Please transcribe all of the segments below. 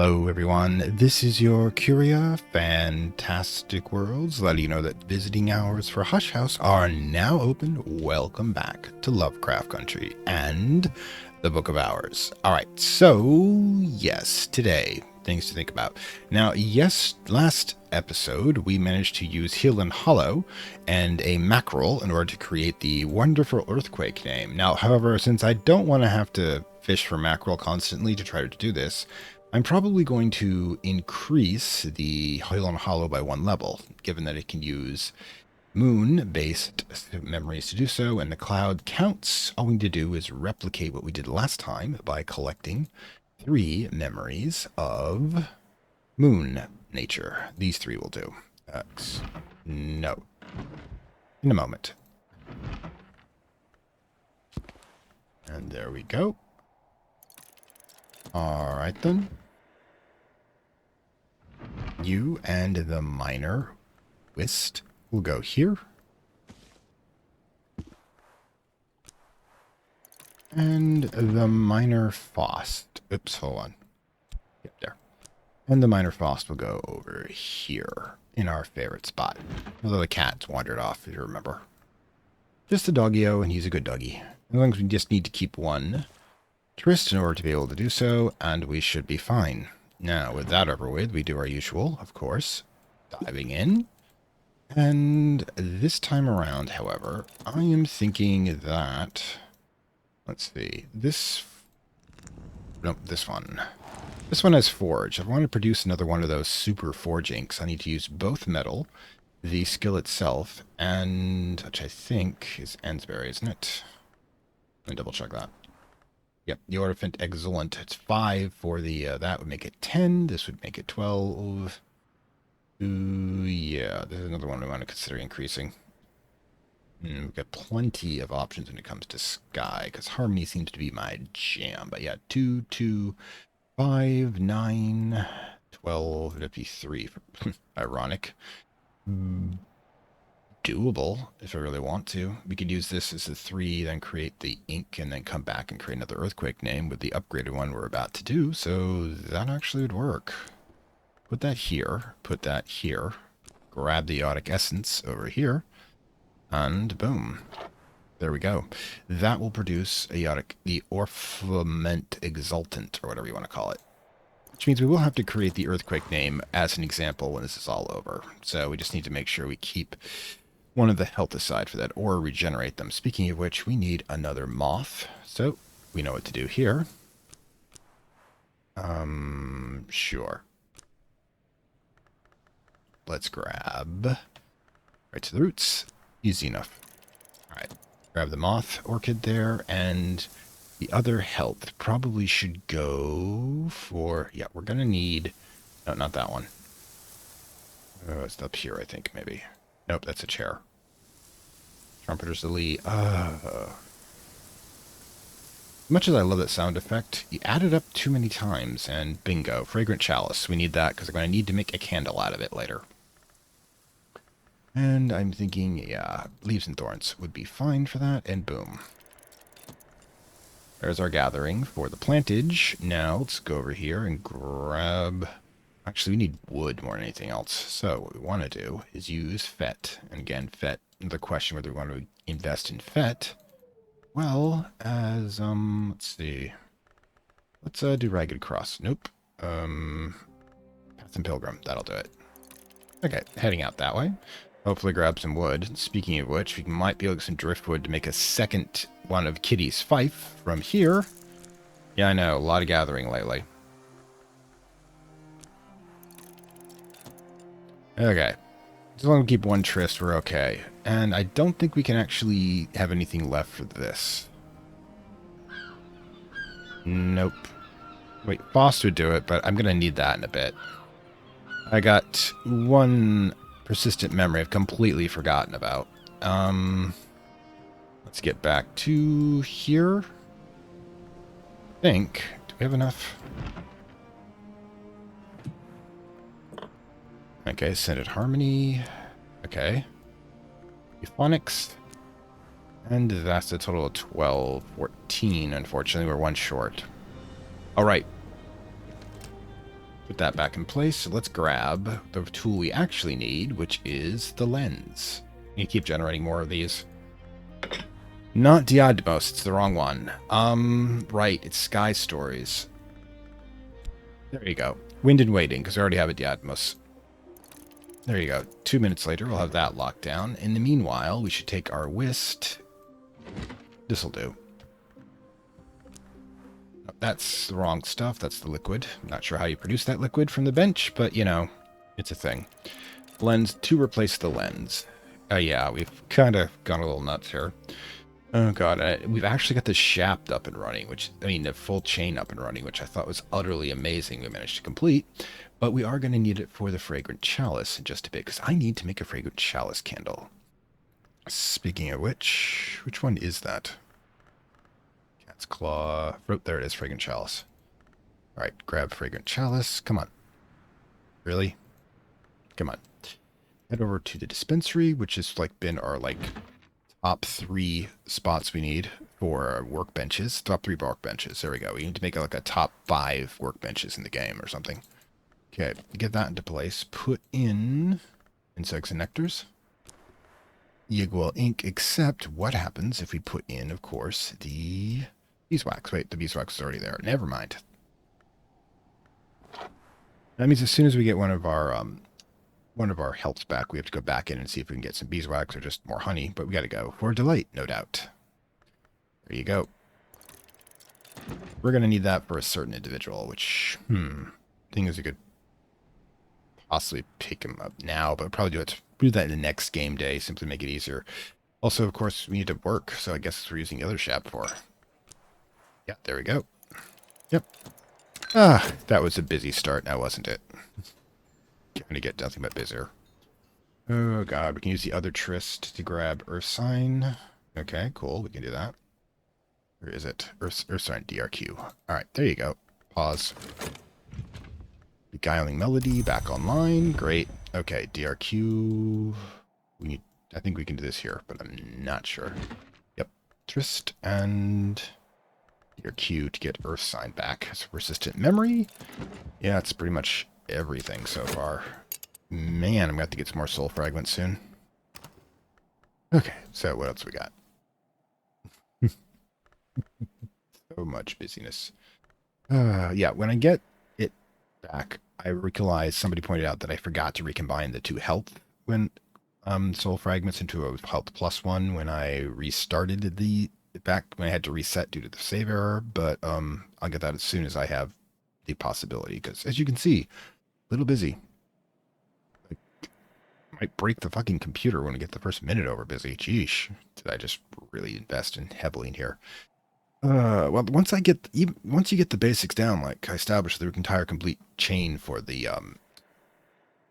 Hello everyone, this is your Curia Fantastic Worlds, letting you know that visiting hours for Hush House are now open. Welcome back to Lovecraft Country and the Book of Hours. Alright, so yes, today, things to think about. Now, yes, last episode we managed to use Hill and Hollow and a mackerel in order to create the wonderful earthquake name. Now, however, since I don't want to have to fish for mackerel constantly to try to do this, I'm probably going to increase the Hill and Hollow by 1 level, given that it can use moon-based memories to do so, and the cloud counts. All we need to do is replicate what we did last time by collecting 3 memories of moon nature. These 3 will do. No. In a moment. And there we go. Alright then. You and the minor whist will go here. And the minor Faust. Oops, hold on. Yep, there. And the minor Faust will go over here in our favorite spot. Although the cat's wandered off, if you remember. Just a doggio, and he's a good doggy. As long as we just need to keep 1 Tryst in order to be able to do so, and we should be fine. Now, with that over with, we do our usual, of course, diving in. And this time around, however, I am thinking that, let's see, this one. This one has forge. If I want to produce another one of those super forge inks, I need to use both metal, the skill itself, and, which I think is Ansbury, isn't it? Let me double check that. Yep, the Ornament Excellent. It's 5 for the, that would make it 10. This would make it 12. Yeah, there's another one we want to consider increasing. We've got plenty of options when it comes to Sky, because Harmony seems to be my jam. But yeah, 2, 2, 5, 9, 12, 53. Ironic. Doable if I really want to. We could use this as a 3, then create the ink, and then come back and create another earthquake name with the upgraded one we're about to do, so that actually would work. Put that here, grab the Eotic Essence over here, and boom. There we go. That will produce the Ornament Exultant, or whatever you want to call it. Which means we will have to create the earthquake name as an example when this is all over. So we just need to make sure we keep one of the health aside for that, or regenerate them. Speaking of which, we need another moth. So, we know what to do here. Sure. Let's grab right to the roots. Easy enough. Alright. Grab the moth orchid there, and the other health probably should go for... Yeah, we're gonna need... No, not that one. Oh, it's up here, I think, maybe. Nope, that's a chair. Trumpeter's the Lee. Much as I love that sound effect, you add it up too many times, and bingo, fragrant chalice. We need that because I'm going to need to make a candle out of it later. And I'm thinking, yeah, leaves and thorns would be fine for that, and boom. There's our gathering for the plantage. Now, let's go over here and grab... Actually, we need wood more than anything else. So what we want to do is use FET. And again, FET, the question whether we want to invest in FET. Well, as, let's see. Let's do Ragged Cross. Nope. Path and Pilgrim. That'll do it. Okay, heading out that way. Hopefully grab some wood. Speaking of which, we might be able to get some driftwood to make a second one of Kitty's fife from here. Yeah, I know. A lot of gathering lately. Okay. As long as we keep 1 tryst, we're okay. And I don't think we can actually have anything left for this. Nope. Wait, Faust would do it, but I'm going to need that in a bit. I got 1 persistent memory I've completely forgotten about. Let's get back to here. I think. Do we have enough? Okay, Scented Harmony. Okay. Euphonics. And that's a total of 12, 14. Unfortunately, we're 1 short. Alright. Put that back in place. So let's grab the tool we actually need, which is the lens. You keep generating more of these. Not Diadmos, it's the wrong one. Right, it's Sky Stories. There you go. Wind and Waiting, because we already have a Diadmos. There you go. 2 minutes later, we'll have that locked down. In the meanwhile, we should take our whist. This'll do. That's the wrong stuff. That's the liquid. I'm not sure how you produce that liquid from the bench, but, you know, it's a thing. Lens to replace the lens. Yeah, we've kind of gone a little nuts here. Oh, God. We've actually got the shaft up and running, the full chain up and running, which I thought was utterly amazing we managed to complete. But we are going to need it for the fragrant chalice in just a bit, because I need to make a fragrant chalice candle. Speaking of which one is that? Cat's claw. There it is, fragrant chalice. All right, grab fragrant chalice. Come on. Really? Come on. Head over to the dispensary, which has been our top 3 spots we need for workbenches. Top 3 workbenches. There we go. We need to make a top 5 workbenches in the game or something. Okay, get that into place. Put in insects and nectars. Yigual ink, except what happens if we put in, of course, the beeswax. Wait, the beeswax is already there. Never mind. That means as soon as we get one of our healths back, we have to go back in and see if we can get some beeswax or just more honey, but we got to go for delight, no doubt. There you go. We're going to need that for a certain individual, which, thing is, we could possibly pick him up now, but probably do that in the next game day, simply make it easier. Also, of course, we need to work, so I guess we're using the other shaft for. Yeah, there we go. Yep. That was a busy start now, wasn't it? Going to get nothing but busier. Oh, God. We can use the other tryst to grab Earth Sign. Okay, cool. We can do that. Where is it? Earth Sign DRQ. All right, there you go. Pause. Beguiling Melody back online. Great. Okay, DRQ. I think we can do this here, but I'm not sure. Yep. Tryst and DRQ to get Earth Sign back. So persistent memory. Yeah, it's pretty much everything so far. Man, I'm going to have to get some more soul fragments soon. Okay, so what else we got? So much busyness. Yeah, when I get it back, I realize somebody pointed out that I forgot to recombine the 2 health soul fragments into a health plus 1 when I restarted when I had to reset due to the save error, but I'll get that as soon as I have the possibility, because as you can see, a little busy. Might break the fucking computer when I get the first minute over busy. Jeesh. Did I just really invest heavily in here? Well, once you get the basics down, like I established the entire complete chain for the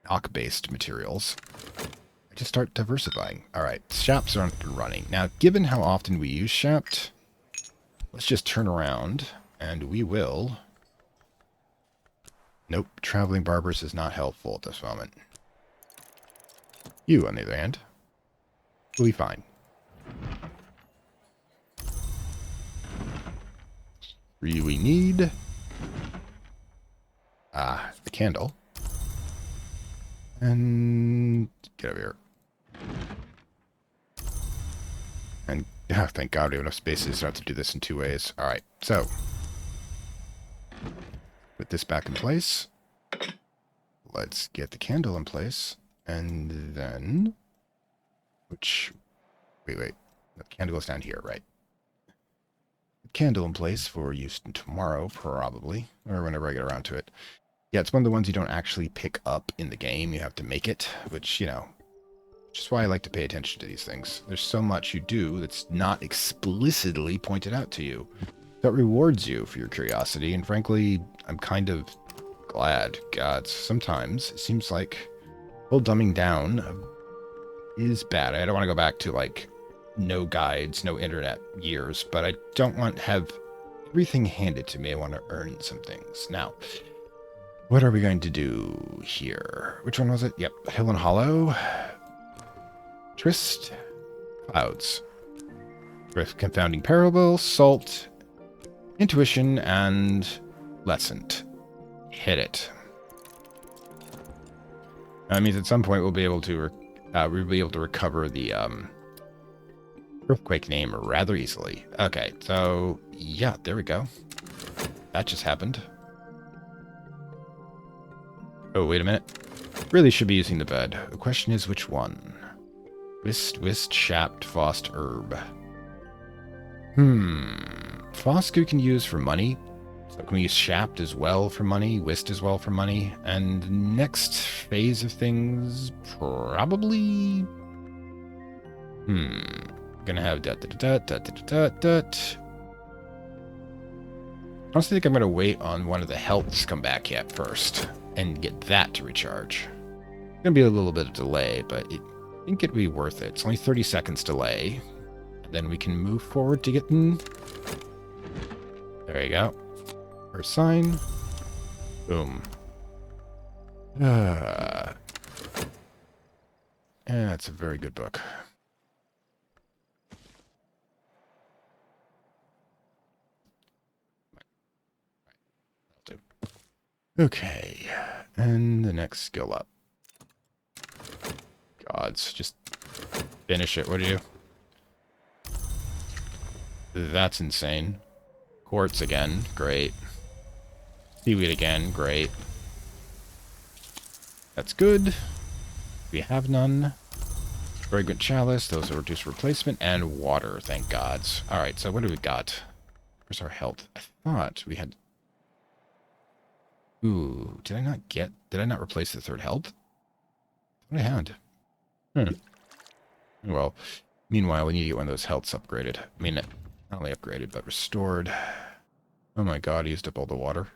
knock-based materials, I just start diversifying. All right, shafts are up and running. Now, given how often we use shaft, let's just turn around and we will. Nope, traveling barbers is not helpful at this moment. You, on the other hand, will be fine. 3 we need. The candle. And get over here. And thank God we have enough spaces so I have to do this in 2 ways. All right, so put this back in place. Let's get the candle in place. And then, wait. The candle is down here, right? Candle in place for use tomorrow, probably, or whenever I get around to it. Yeah, it's one of the ones you don't actually pick up in the game. You have to make it, which is why I like to pay attention to these things. There's so much you do that's not explicitly pointed out to you that rewards you for your curiosity, and frankly, I'm kind of glad. God, sometimes it seems like dumbing down is bad. I don't want to go back to no guides, no internet years, but I don't want to have everything handed to me. I want to earn some things. Now, what are we going to do here? Which one was it? Yep, Hill and Hollow. Tryst. Clouds. With Confounding Parable, Salt, Intuition, and Lessened. Hit it. That means at some point we'll be able to recover the earthquake name rather easily. Okay, so yeah, there we go. That just happened. Oh, wait a minute. Really should be using the bed. The question is which one? Whist, shapt, fost, herb. Fost we can use for money. So can we use shapt as well for money? Whist as well for money? And the next phase of things, probably... Gonna have I honestly think I'm gonna wait on one of the healths come back yet first and get that to recharge. It's gonna be a little bit of delay, but I think it'd be worth it. It's only 30 seconds delay. Then we can move forward to getting... There you go. First sign. Boom. Yeah, it's a very good book. Okay, and the next skill up. Gods, just finish it, would you? That's insane. Quartz again, great. Seaweed again, great. That's good. We have none. Fragrant chalice, those are reduced replacement, and water, thank gods. Alright, so what do we got? Where's our health? I thought we had... Ooh, did I not replace the third health? What I had. Well, meanwhile, we need to get one of those healths upgraded. I mean, not only upgraded, but restored. Oh my god, I used up all the water.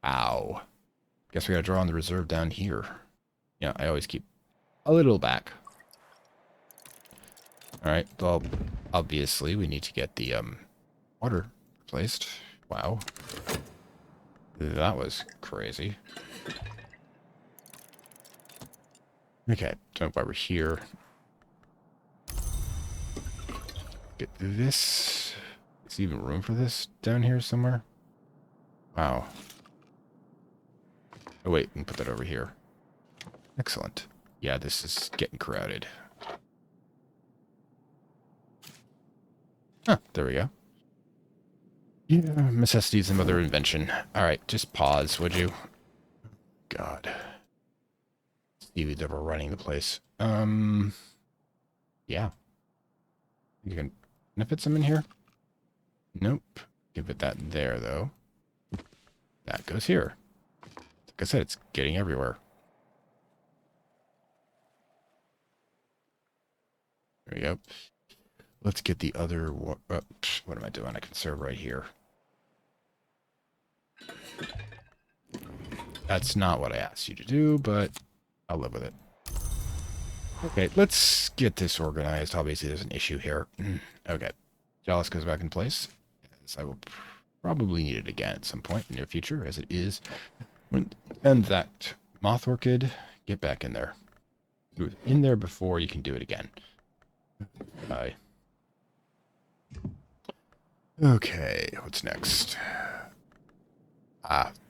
Ow. Guess we gotta draw on the reserve down here. Yeah, I always keep a little back. Alright, well, obviously we need to get the water replaced. Wow. That was crazy. Okay, so while we're here, get this. Is there even room for this down here somewhere? Wow. Oh wait, we can put that over here. Excellent. Yeah, this is getting crowded. Huh, there we go. Yeah, necessities and mother invention. Alright, just pause, would you? God. Stevie's overrunning the place. Yeah. You can fit some in here? Nope. Give it that there, though. That goes here. Like I said, it's getting everywhere. There we go. Let's get the other... what am I doing? I can serve right here. That's not what I asked you to do, but I'll live with it. Okay, let's get this organized. Obviously, there's an issue here. Okay. Chalice goes back in place. Yes, I will probably need it again at some point in the near future, as it is. And that moth orchid, get back in there. Do it in there before you can do it again. Bye. Okay, what's next?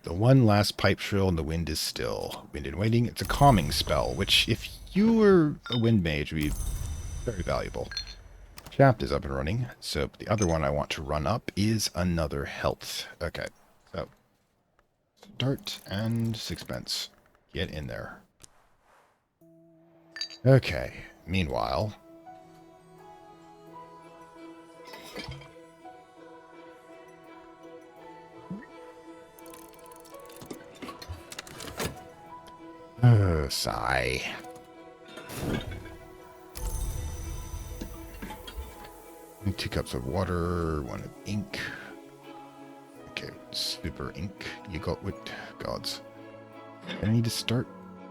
The one last pipe shrill and the wind is still. Wind and waiting. It's a calming spell, which if you were a wind mage would be very valuable. Chapped is up and running, so the other one I want to run up is another health. Okay, so start and sixpence. Get in there. Okay, meanwhile... sigh. And 2 cups of water, 1 of ink. Okay, super ink. You got what? Gods. I need to start.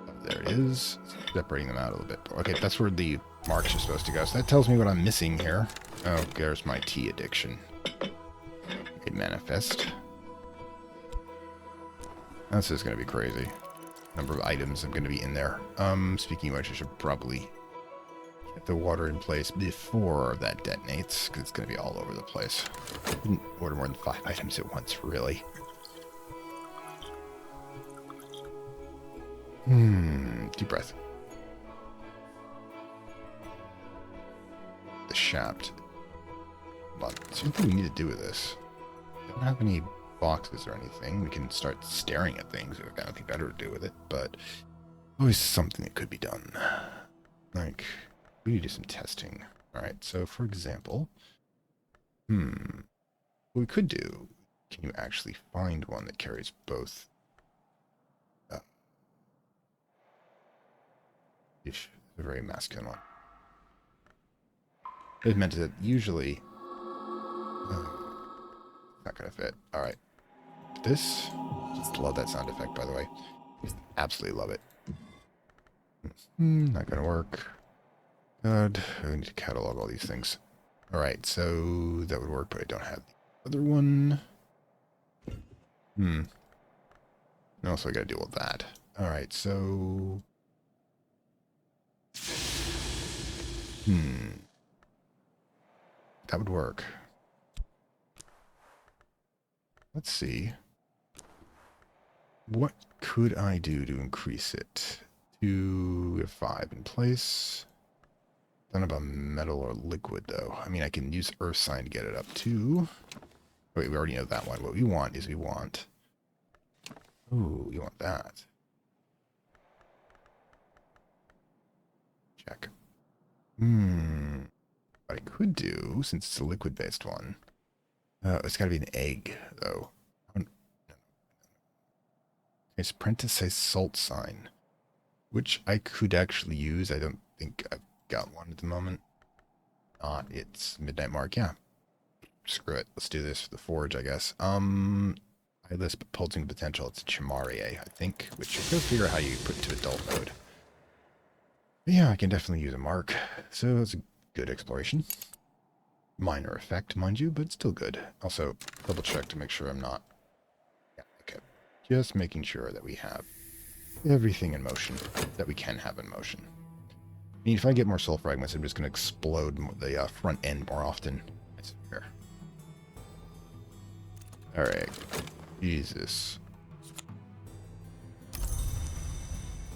Oh, there it is. Separating them out a little bit. Okay, that's where the marks are supposed to go. So that tells me what I'm missing here. Oh, there's my tea addiction. It manifest. This is going to be crazy. Number of items I'm going to be in there. Speaking of which, I should probably get the water in place before that detonates, because it's going to be all over the place. I didn't order more than 5 items at once, really. Deep breath. The shaft. But something we need to do with this. Don't have any boxes or anything. We can start staring at things. We've got nothing better to do with it, but always something that could be done. Like, we need to do some testing. Alright, so for example, what we could do, can you actually find one that carries both? It's a very masculine one. It meant that usually not gonna fit. Alright. This, just love that sound effect, by the way. Just absolutely love it. Not gonna work. God, I need to catalog all these things. Alright, so that would work, but I don't have the other one. And also I gotta deal with that. Alright, so... That would work. Let's see. What could I do to increase it? To have 5 in place. Don't know about metal or liquid, though. I mean, I can use earth sign to get it up, too. Wait, we already know that one. What we want is we want... Ooh, we want that. Check. What I could do, since it's a liquid-based one... it's gotta be an egg, though. It's apprentice says salt sign, which I could actually use. I don't think I've got one at the moment. It's midnight mark. Yeah, screw it. Let's do this for the forge, I guess. I list pulsing potential. It's Chimarie, I think, which you go figure out how you put into adult mode. But yeah, I can definitely use a mark. So that's a good exploration. Minor effect, mind you, but still good. Also, double check to make sure I'm not. Yeah, okay. Just making sure that we have everything in motion that we can have in motion. I mean, if I get more soul fragments, I'm just going to explode the front end more often. That's fair. Alright. Jesus.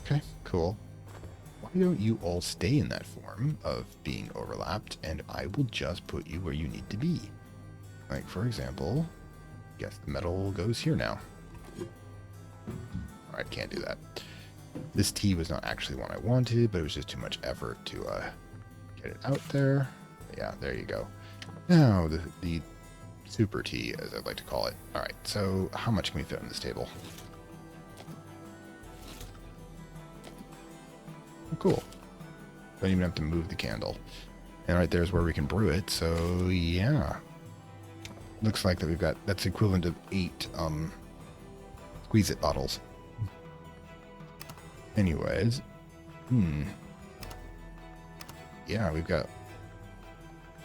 Okay, cool. Why don't you all stay in that form of being overlapped, and I will just put you where you need to be. Like, for example, guess the metal goes here now. Alright, can't do that. This T was not actually one I wanted, but it was just too much effort to get it out there. Yeah, there you go. Now, the super T, as I'd like to call it. Alright, so how much can we fit on this table? Oh, cool. Don't even have to move the candle. And right there's where we can brew it, so yeah. Looks like that we've got, that's equivalent of 8 squeeze-it bottles. Anyways, yeah, we've got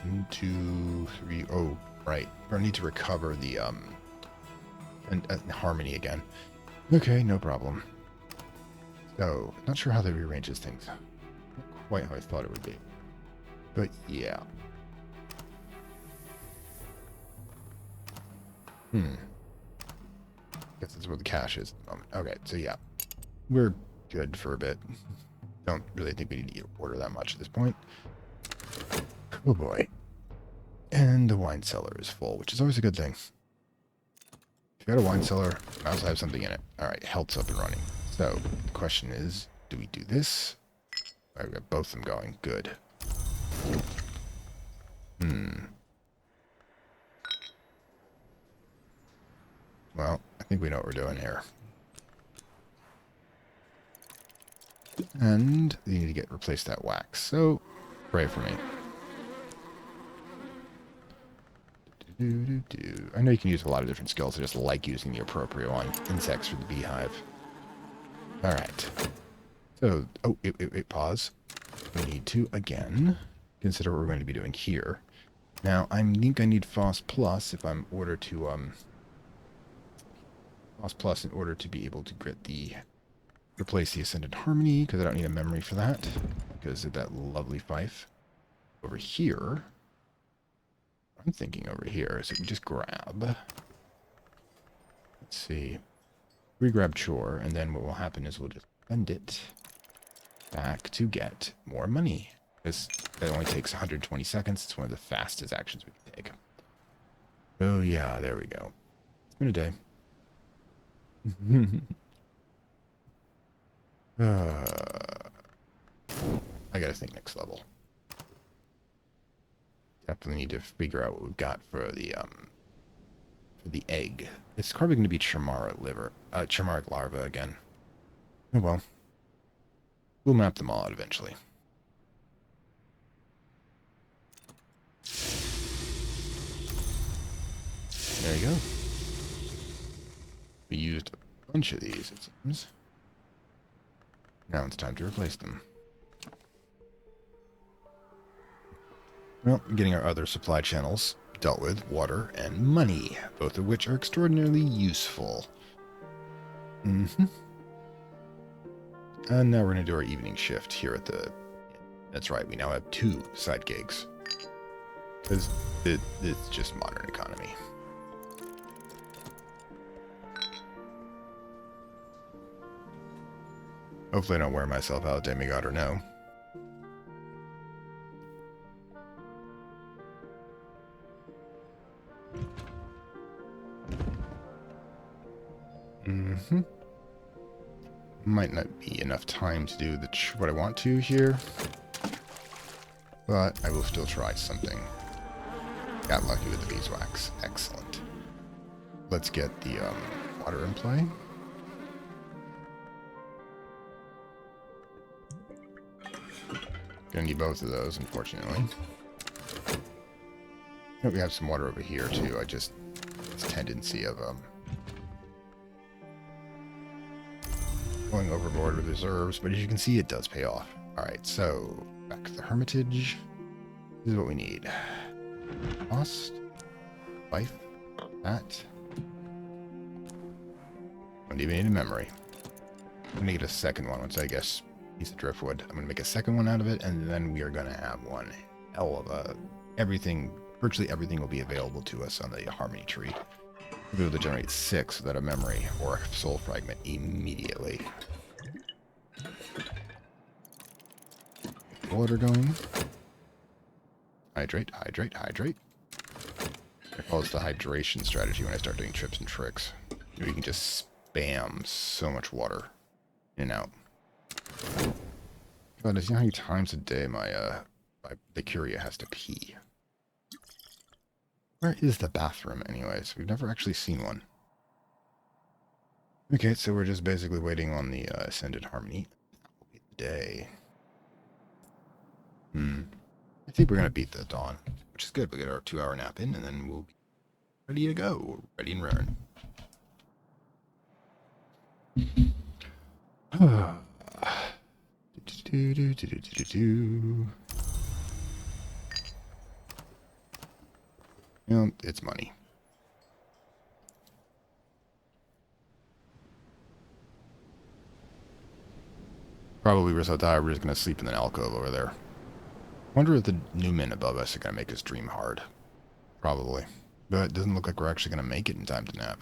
1, 2, 3. Oh, right. We're gonna need to recover the harmony again. Okay, no problem. So, not sure how that rearranges things. Not quite how I thought it would be. But yeah. Guess that's where the cache is at the moment. Okay, so yeah. We're good for a bit. Don't really think we need to order that much at this point. Oh boy. And the wine cellar is full, which is always a good thing. If you got a wine cellar, I also have something in it. Alright, health's up and running. So, the question is, do we do this? Alright, we got both of them going. Good. Well, I think we know what we're doing here. And you need to replace that wax. So, pray for me. I know you can use a lot of different skills. I just like using the appropriate one. Insects for the beehive. Alright. So, oh, wait, pause. We need to, again, consider what we're going to be doing here. Now, I think I need Phos Plus if I'm order to, Phos Plus in order to be able to get the, replace the Ascended Harmony, because I don't need a memory for that, because of that lovely fife. Over here, I'm thinking over here, so we just grab, let's see, we grab Chore, and then what will happen is we'll just spend it back to get more money. This it only takes 120 seconds. It's one of the fastest actions we can take. Oh yeah, there we go. It's been a day. I gotta think next level. Definitely need to figure out what we've got for the egg. It's probably going to be Chamaric larva again. Oh well. We'll map them all out eventually. There you go. We used a bunch of these, it seems. Now it's time to replace them. Well, getting our other supply channels dealt with, water and money, both of which are extraordinarily useful. And now we're going to do our evening shift here at the... That's right, we now have 2 side gigs. Because it's just modern economy. Hopefully I don't wear myself out, demigod or no. Might not be enough time to do what I want to here, but I will still try something. Got lucky with the beeswax. Excellent. Let's get the water in play. Gonna need both of those, unfortunately. Oh, we have some water over here too. This tendency of going overboard with reserves, but as you can see, it does pay off. Alright, so back to the hermitage. This is what we need. Lost. Life. That. Don't even need a memory. I'm gonna get a second one once I guess piece of driftwood. I'm gonna make a second one out of it, and then we are gonna have one hell of a virtually everything will be available to us on the harmony tree. We'll be able to generate 6 without a memory or a soul fragment immediately. Water going. Hydrate, hydrate, hydrate. I call this the hydration strategy when I start doing trips and tricks. You can just spam so much water in and out. God, you know how many times a day the Curia has to pee? Where is the bathroom anyways? We've never actually seen one. Okay, so we're just basically waiting on the Ascended Harmony. That will be the day. I think we're going to beat the dawn, which is good. We'll get our 2-hour nap in, and then we'll be ready to go. Ready and raring. You know, it's money. Probably we're so tired we're just going to sleep in an alcove over there. Wonder if the new men above us are going to make us dream hard. Probably. But it doesn't look like we're actually going to make it in time to nap.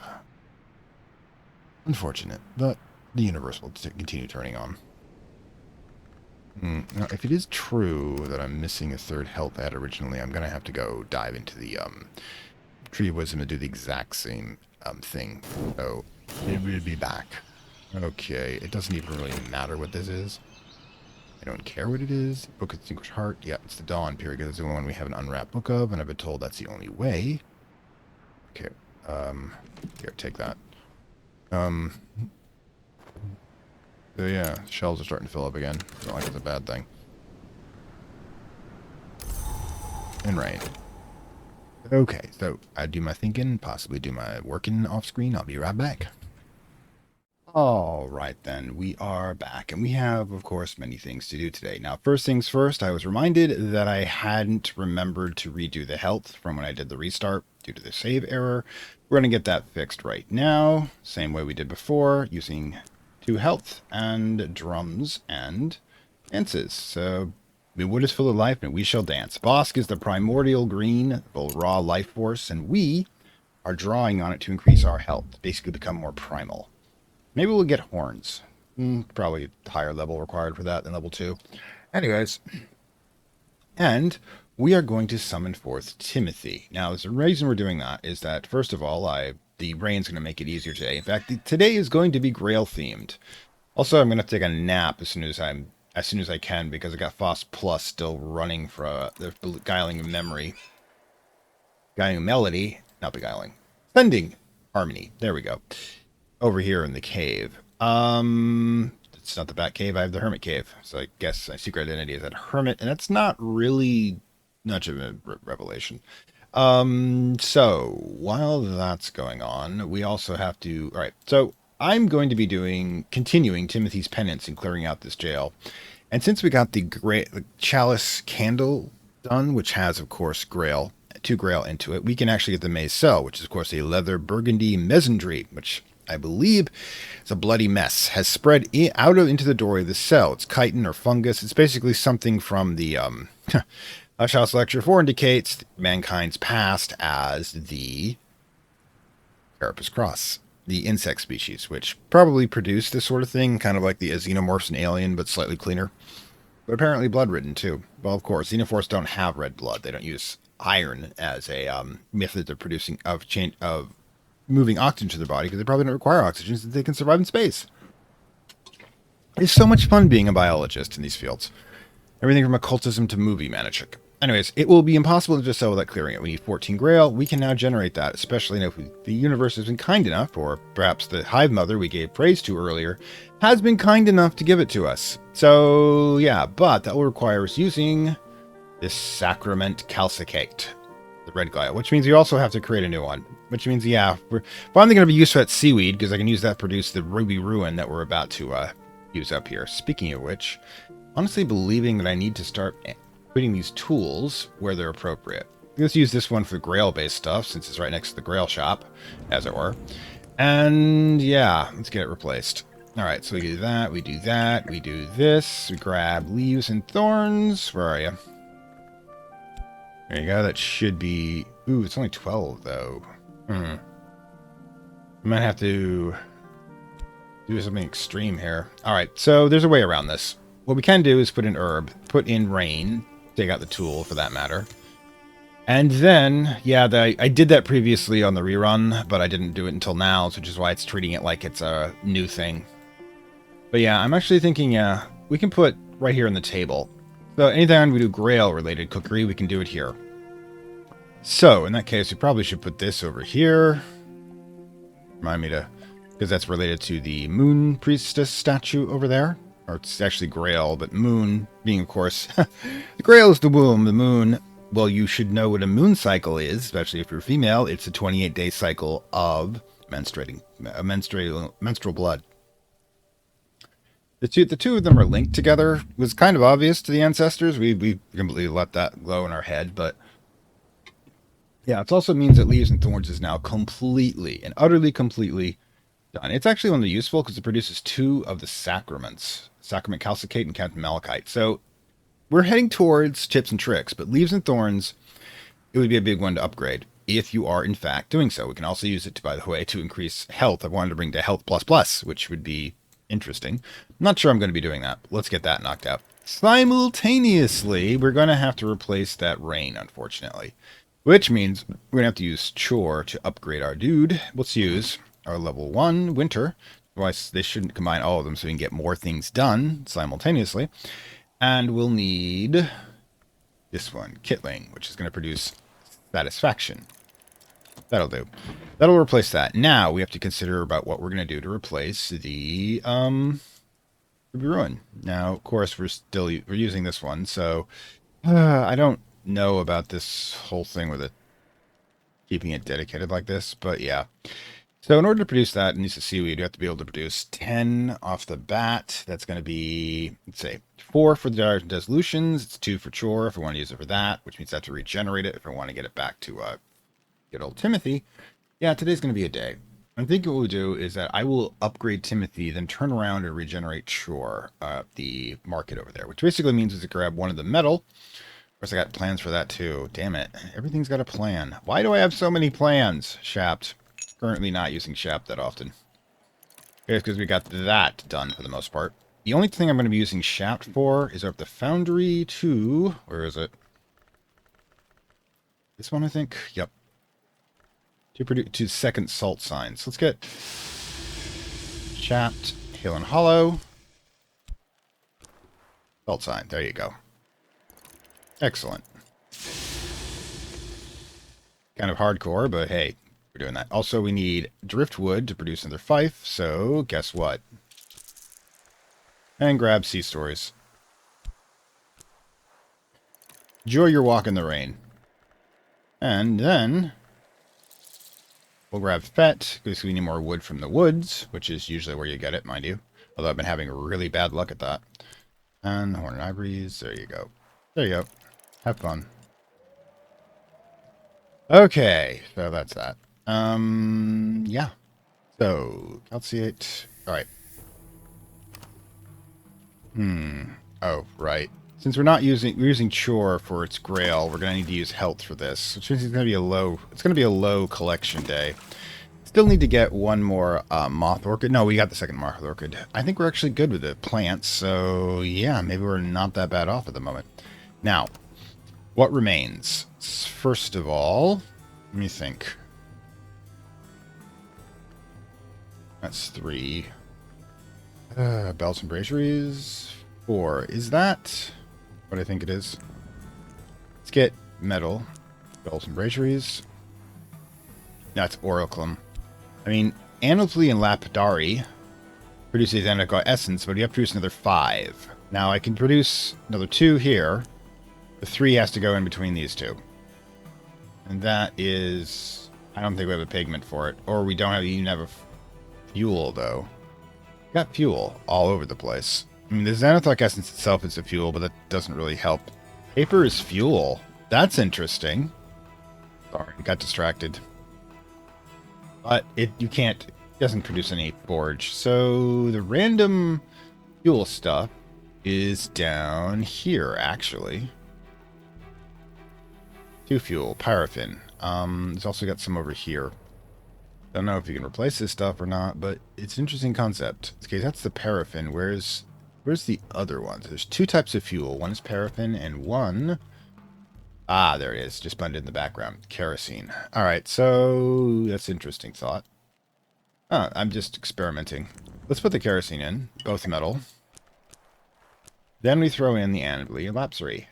Unfortunate, but the universe will continue turning on. Now, if it is true that I'm missing a 3rd health ad originally, I'm going to have to go dive into the Tree of Wisdom to do the exact same thing. So, it will be back. Okay, it doesn't even really matter what this is. I don't care what it is. Book of Distinguished Heart. Yeah, it's the Dawn period. It's the one we have an unwrapped book of, and I've been told that's the only way. Okay, here, take that. So yeah, shelves are starting to fill up again. Not like it's a bad thing. And rain. Okay, so I do my thinking, possibly do my working off screen. I'll be right back. Alright then, we are back, and we have, of course, many things to do today. Now, first things first, I was reminded that I hadn't remembered to redo the health from when I did the restart due to the save error. We're going to get that fixed right now, same way we did before, using 2 health and drums and dances. So, the wood is full of life, and we shall dance. Bosk is the primordial green, full raw life force, and we are drawing on it to increase our health, basically become more primal. Maybe we'll get horns. Probably higher level required for that than level 2. Anyways, and we are going to summon forth Timothy. Now, the reason we're doing that is that, first of all, the rain's going to make it easier today. In fact, today is going to be Grail themed. Also, I'm going to take a nap as soon as I can, because I got Foss Plus still running for the Beguiling Memory. Beguiling Melody, not Beguiling. Sending Harmony. There we go. Over here in the cave. It's not the Bat Cave, I have the Hermit Cave. So I guess my secret identity is that Hermit, and that's not really much of a revelation. So while that's going on, we also have to, all right, so I'm going to be continuing Timothy's penance and clearing out this jail. And since we got the chalice candle done, which has, of course, Grail, 2 Grail into it, we can actually get the Maze Cell, which is, of course, a leather burgundy mesentery, which I believe is a bloody mess, has spread into the doorway of the cell. It's chitin or fungus. It's basically something from the Hush House Lecture 4 indicates mankind's past as the Carapace Cross, the insect species, which probably produced this sort of thing, kind of like the xenomorphs in Alien, but slightly cleaner. But apparently blood-ridden, too. Well, of course, xenomorphs don't have red blood. They don't use iron as a method of moving oxygen to their body, because they probably don't require oxygen, since they can survive in space. It's so much fun being a biologist in these fields. Everything from occultism to movie magic. Anyways, it will be impossible to just sell without clearing it. We need 14 Grail. We can now generate that, especially if the universe has been kind enough, or perhaps the Hive Mother we gave praise to earlier has been kind enough to give it to us. So, yeah, but that will require us using this Sacrament Calcicate, the red Gaia, which means you also have to create a new one. Which means, yeah, we're finally going to be useful at Seaweed, because I can use that to produce the Ruby Ruin that we're about to use up here. Speaking of which, honestly believing that I need to start putting these tools where they're appropriate. Let's use this one for Grail-based stuff, since it's right next to the Grail shop, as it were. And, yeah, let's get it replaced. Alright, so we do that, we do that, we do this, we grab leaves and thorns. Where are you? There you go, that should be... Ooh, it's only 12, though. I might have to do something extreme here. Alright, so there's a way around this. What we can do is put in herb, put in rain, take out the tool for that matter. And then, yeah, I did that previously on the rerun, but I didn't do it until now, which is why it's treating it like it's a new thing. But yeah, I'm actually thinking, yeah, we can put right here on the table. So anytime we do Grail related cookery, we can do it here. So in that case, we probably should put this over here. Remind me to, because that's related to the Moon Priestess statue over there. Or it's actually Grail, but Moon being, of course, the Grail is the womb, the Moon. Well, you should know what a moon cycle is, especially if you're female. It's a 28-day cycle of menstrual blood. The two of them are linked together. It was kind of obvious to the ancestors. We completely let that go in our head, but yeah, it also means that Leaves and Thorns is now completely and utterly completely done. It's actually only useful because it produces 2 of the sacraments, Sacrament Calcicate and Captain Malachite. So we're heading towards tips and tricks, but Leaves and Thorns, it would be a big one to upgrade if you are in fact doing so. We can also use it to, by the way, to increase health. I wanted to bring to health plus, which would be interesting. I'm not sure I'm going to be doing that. Let's get that knocked out. Simultaneously, we're going to have to replace that rain, unfortunately, which means we're going to have to use Chore to upgrade our dude. Let's use our level 1 Winter. Otherwise, they shouldn't combine all of them so we can get more things done simultaneously. And we'll need this one, Kitling, which is going to produce Satisfaction. That'll do. That'll replace that. Now we have to consider about what we're going to do to replace the Ruby Ruin. Now, of course, we're using this one, so I don't know about this whole thing with it keeping it dedicated like this, but yeah. So in order to produce that, it needs to seaweed. You have to be able to produce 10 off the bat. That's going to be, let's say, 4 for the Direct Dissolutions. It's 2 for Chore if I want to use it for that, which means I have to regenerate it if I want to get it back to good old Timothy. Yeah, today's going to be a day. I think what we'll do is that I will upgrade Timothy, then turn around and regenerate Chore, the market over there, which basically means we grab one of the metal. Of course, I got plans for that too. Damn it. Everything's got a plan. Why do I have so many plans, Shapt? Currently not using Shapt that often. It's because we got that done for the most part. The only thing I'm going to be using shaft for is up the foundry to... Where is it? This one, I think? Yep. To produce 2 salt signs. Let's get shaft, hill and hollow. Salt sign. There you go. Excellent. Kind of hardcore, but hey, we're doing that. Also, we need driftwood to produce another fife, so guess what? And grab sea stories. Enjoy your walk in the rain. And then we'll grab fet, because we need more wood from the woods, which is usually where you get it, mind you. Although I've been having really bad luck at that. And horn and ivories, there you go. There you go. Have fun. Okay, so that's that. Yeah. So, calciate. Alright. Oh, right. Since we're using chore for its grail, we're gonna need to use health for this. Which means it's gonna be a low collection day. Still need to get one more moth orchid. No, we got the second moth orchid. I think we're actually good with the plants, so yeah, maybe we're not that bad off at the moment. Now, what remains? First of all, let me think. That's 3. Belts and braceries. 4. Is that what I think it is? Let's get metal. Belts and braceries. That's orichalcum. I mean, Anoply and Lapidary produces Anarcho Essence, but you have to produce another 5. Now, I can produce another 2 here. The 3 has to go in between these 2. And that is... I don't think we have a pigment for it. Or we don't even have a fuel, though. We got fuel all over the place. I mean, the Xanathoc Essence itself is a fuel, but that doesn't really help. Paper is fuel. That's interesting. Sorry, I got distracted. But it doesn't produce any forge. So the random fuel stuff is down here, actually. 2 fuel, paraffin. There's also got some over here. Don't know if you can replace this stuff or not, but it's an interesting concept. Okay, that's the paraffin. Where's the other ones? There's 2 types of fuel. One is paraffin and one... Ah, there it is. Just blended in the background. Kerosene. Alright, so that's an interesting thought. I'm just experimenting. Let's put the kerosene in. Both metal. Then we throw in the Anoply and Lapidary.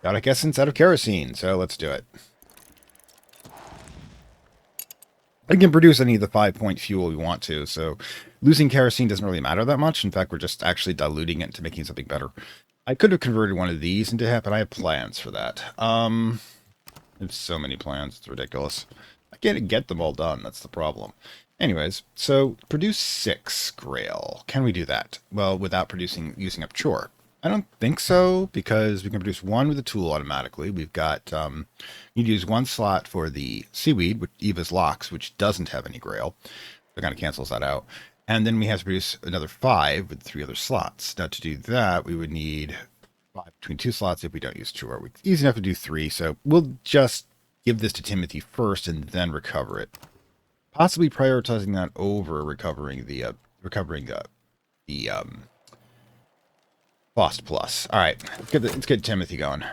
Chaotic essence out of kerosene, so let's do it. I can produce any of the 5-point fuel we want to, so losing kerosene doesn't really matter that much. In fact, we're just actually diluting it into making something better. I could have converted one of these into HEP, but I have plans for that. I have so many plans, it's ridiculous. I can't get them all done, that's the problem. Anyways, so produce 6 grail. Can we do that? Well, without using up chore. I don't think so, because we can produce 1 with a tool automatically. We've got, you need to use 1 slot for the seaweed, with Eva's locks, which doesn't have any grail. That kind of cancels that out. And then we have to produce another 5 with 3 other slots. Now, to do that, we would need 5 between 2 slots if we don't use chore. It's easy enough to do 3, so we'll just give this to Timothy first and then recover it. Possibly prioritizing that over recovering the Lost Plus. All right, let's get Timothy going.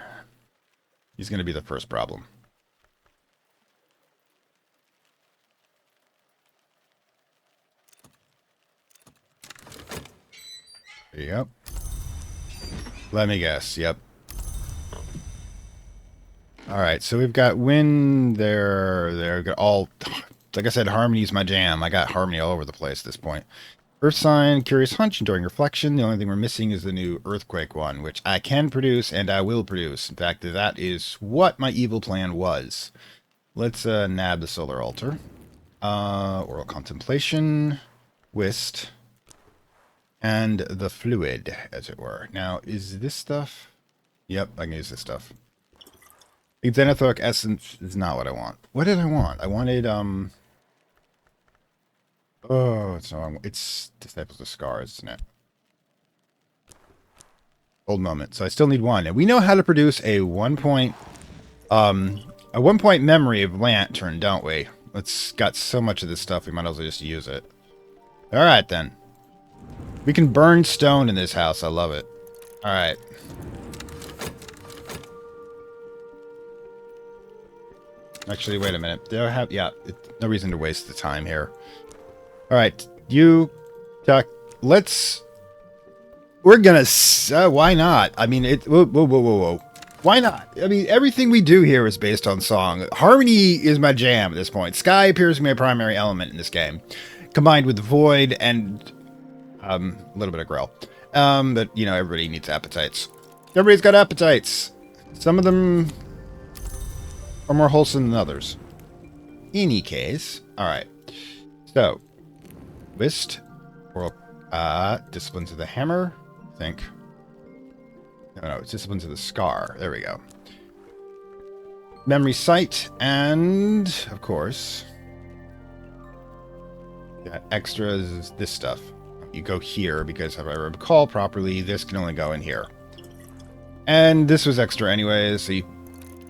He's going to be the first problem. There you go. Let me guess. Yep. All right, so we've got wind there. We've got all, like I said, harmony's my jam. I got harmony all over the place at this point. Earth sign, curious hunch, enjoying reflection. The only thing we're missing is the new earthquake one, which I can produce and I will produce. In fact, that is what my evil plan was. Let's nab the solar altar. Oral contemplation, whist, and the fluid, as it were. Now, is this stuff? Yep, I can use this stuff. Xanathoc essence is not what I want. What did I want? I wanted, oh, it's Disciples of Scars, isn't it? Old moment. So I still need 1. And we know how to produce a 1-point memory of lantern, don't we? It's got so much of this stuff, we might as well just use it. Alright, then. We can burn stone in this house. I love it. Alright. Actually, wait a minute. Do I have... Yeah, no reason to waste the time here. Alright, you... let's... We're gonna... why not? I mean, whoa, whoa, whoa, whoa, whoa. Why not? I mean, everything we do here is based on song. Harmony is my jam at this point. Sky appears to be a primary element in this game, combined with the void and a little bit of grill. But, you know, everybody needs appetites. Everybody's got appetites. Some of them are more wholesome than others. Any case, all right. So, list or disciplines of the hammer. I think. No, it's disciplines of the scar. There we go. Memory sight and, of course, got extras is this stuff. You go here because if I recall properly, this can only go in here. And this was extra anyways, so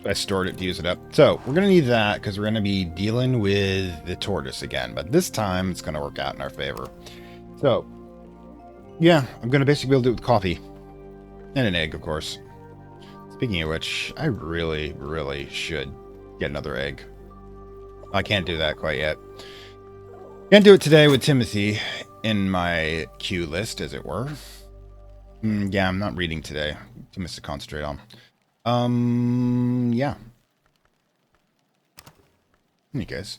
I stored it to use it up. So we're going to need that because we're going to be dealing with the tortoise again. But this time it's going to work out in our favor. So, yeah, I'm going to basically be able to do it with coffee. And an egg, of course. Speaking of which, I really, really should get another egg. I can't do that quite yet. Can't do it today with Timothy in my queue list, as it were. Yeah, I'm not reading today. Too much to concentrate on. Yeah. In any case.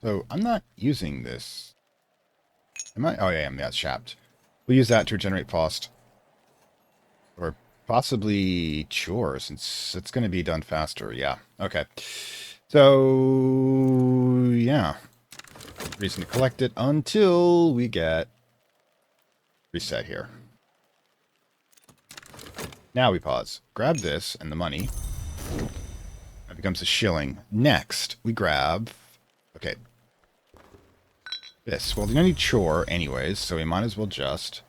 So, I'm not using this. Am I? Oh, yeah, I am. Yeah, it's shapped. We'll use that to regenerate Faust. Or possibly Chore, since it's going to be done faster. Yeah. Okay. So, yeah. Reason to collect it until we get reset here. Now we pause. Grab this and the money. That becomes a shilling. Next, we grab... Okay. This. Well, we don't need Chore anyways, so we might as well just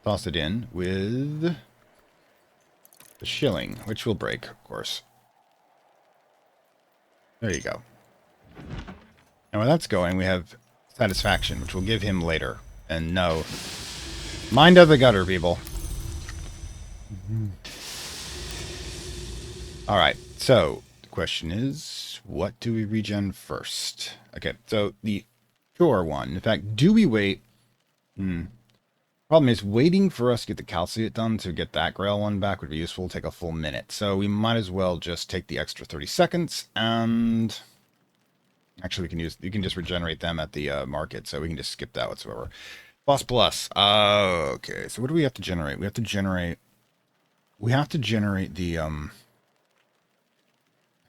toss it in with the shilling, which will break, of course. There you go. And where that's going, we have satisfaction, which we'll give him later. And no. Mind of the gutter, people. Alright, so the question is, what do we regen first? Okay, so the Chore one. In fact, do we wait? Problem is, waiting for us to get the calciate done to get that grail one back would be useful. It'll take a full minute. So we might as well just take the extra 30 seconds and... Actually, you can just regenerate them at the market, so we can just skip that whatsoever. Boss plus. Okay, so what do we have to generate? We have to generate the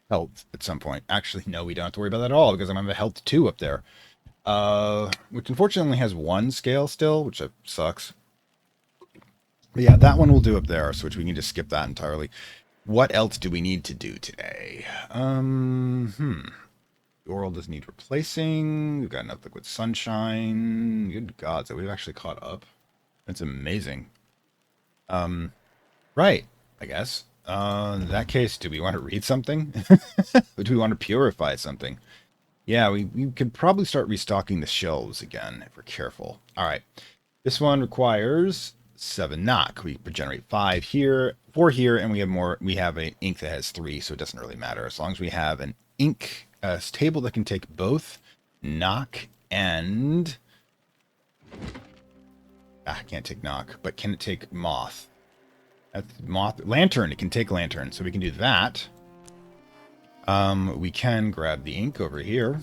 health at some point. Actually, no, we don't have to worry about that at all, because I'm going to have health 2 up there. Which unfortunately has 1 scale still, which sucks. But yeah, that one will do up there, so which we can just skip that entirely. What else do we need to do today? Oral does need replacing. We've got enough liquid sunshine. Good God, so we've actually caught up. That's amazing. Right, I guess. In that case, do we want to read something? Or do we want to purify something? Yeah, we could probably start restocking the shelves again if we're careful. All right. This one requires 7 knock. We generate 5 here, 4 here, and we have more. We have an ink that has 3, so it doesn't really matter. As long as we have an ink table that can take both knock and... I can't take knock, but can it take moth? That's moth. Lantern, it can take lantern, so we can do that. We can grab the ink over here.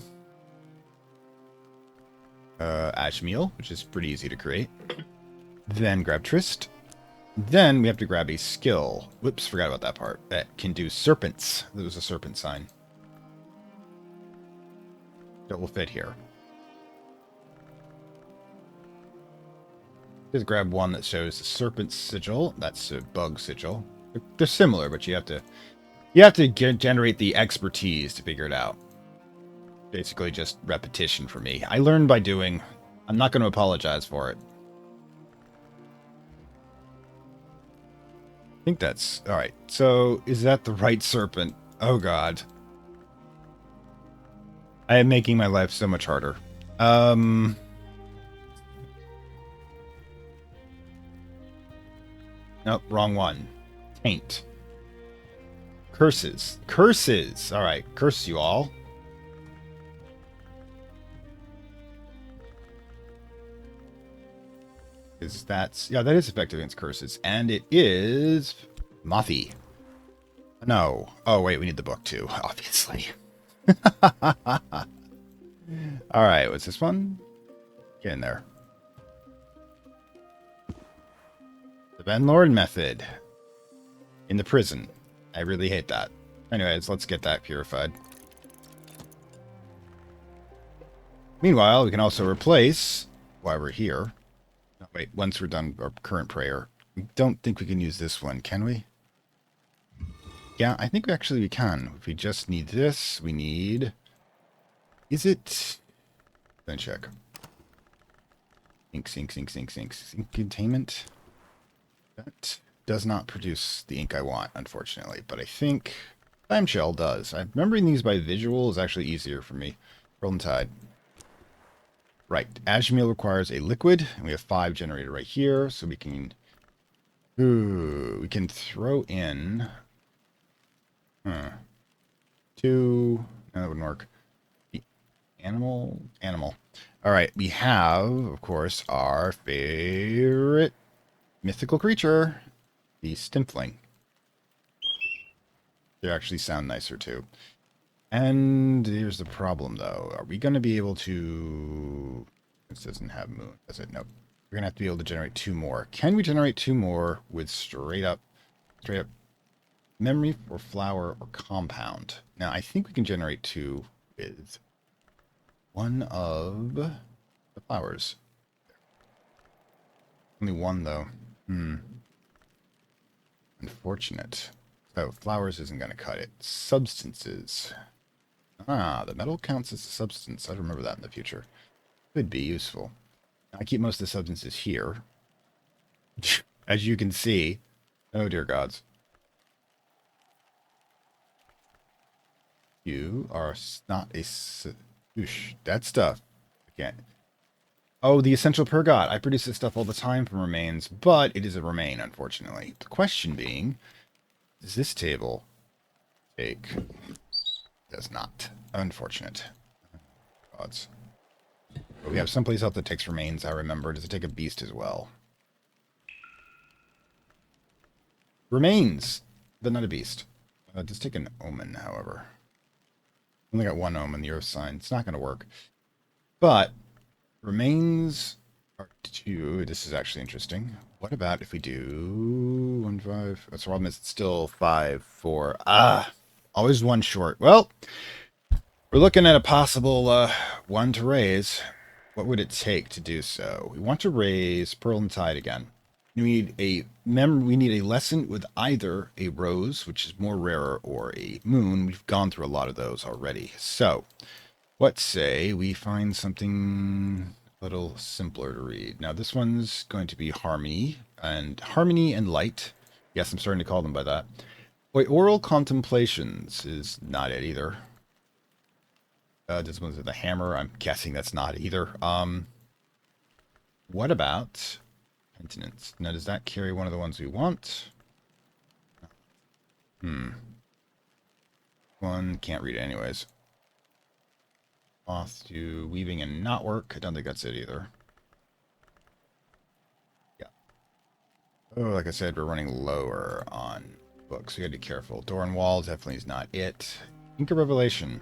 Ash meal, which is pretty easy to create. Then grab Trist. Then we have to grab a skill. Whoops, forgot about that part. That can do serpents. There was a serpent sign. That will fit here. Just grab one that shows the serpent sigil. That's a bug sigil. They're similar, but you have to generate the expertise to figure it out. Basically just repetition for me. I learned by doing. I'm not going to apologize for it. I think that's... Alright, so is that the right serpent? Oh god. I am making my life so much harder. No, wrong one. Taint. Curses. Curses! Alright, curse you all. Yeah, that is effective against curses. And it is Mothy. No. Oh, wait, we need the book too, obviously. Alright, what's this one? Get in there. The Ben Lord method. In the prison. I really hate that. Anyways, let's get that purified. Meanwhile, we can also replace, while we're here... No, wait, once we're done our current prayer. We don't think we can use this one, can we? Yeah, I think actually we can. If we just need this, we need... Is it... Then check. Ink, ink, ink, ink, ink. Ink containment. That does not produce the ink I want, unfortunately. But I think Clamshell does. Remembering these by visual is actually easier for me. Rolling Tide. Right. Ashmeal requires a liquid. And we have 5 generated right here. So we can... Ooh, we can throw in... 2... No, that wouldn't work. Animal. All right, we have, of course, our favorite mythical creature, the Stimfling. They actually sound nicer, too. And here's the problem, though. Are we going to be able to... This doesn't have moon, does it? Nope. We're going to have to be able to generate 2 more. Can we generate 2 more with straight up memory or flower or compound? Now, I think we can generate 2 with... one of the flowers. Only one, though. Unfortunate. So, flowers isn't going to cut it. Substances. Ah, the metal counts as a substance. I'll remember that in the future. Could be useful. I keep most of the substances here. As you can see. Oh, dear gods. You are not a... Oosh, that stuff. Again. Oh, the essential pergot. I produce this stuff all the time from remains, but it is a remain, unfortunately. The question being, does this table take... Does not. Unfortunate. Gods. But we have someplace else that takes remains, I remember. Does it take a beast as well? Remains, but not a beast. Does take an omen, however. Only got 1 omen, the earth sign. It's not going to work. But remains are 2. This is actually interesting. What about if we do 1, 5? That's the problem is it's still 5, 4. Always 1 short. Well, we're looking at a possible 1 to raise. What would it take to do so? We want to raise Pearl and Tide again. We need a lesson with either a rose, which is more rarer, or a moon. We've gone through a lot of those already. So, let's say we find something a little simpler to read. Now, this one's going to be Harmony and Light. Yes, I'm starting to call them by that. Wait, Oral Contemplations is not it either. This one's the Hammer. I'm guessing that's not either. What about... Penitence. Now, does that carry one of the ones we want? One can't read it anyways. Cloth to weaving and not work. I don't think that's it either. Yeah. Oh, like I said, we're running lower on books. So you gotta be careful. Door and Walls definitely is not it. Ink of Revelation.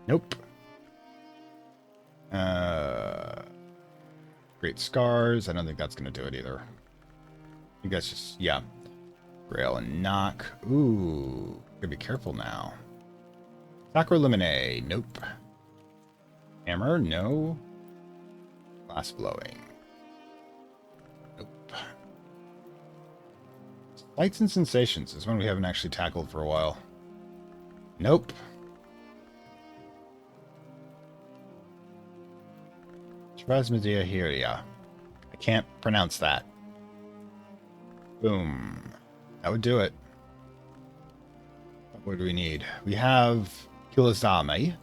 Nope. Great Scars. I don't think that's going to do it either. I think that's just, yeah. Grail and Knock. Ooh. Gotta be careful now. Sacro Lumine. Nope. Hammer. No. Glass Blowing. Nope. Lights and Sensations is one we haven't actually tackled for a while. Nope. Transmedia. I can't pronounce that. Boom. That would do it. What do we need? We have Kilizame.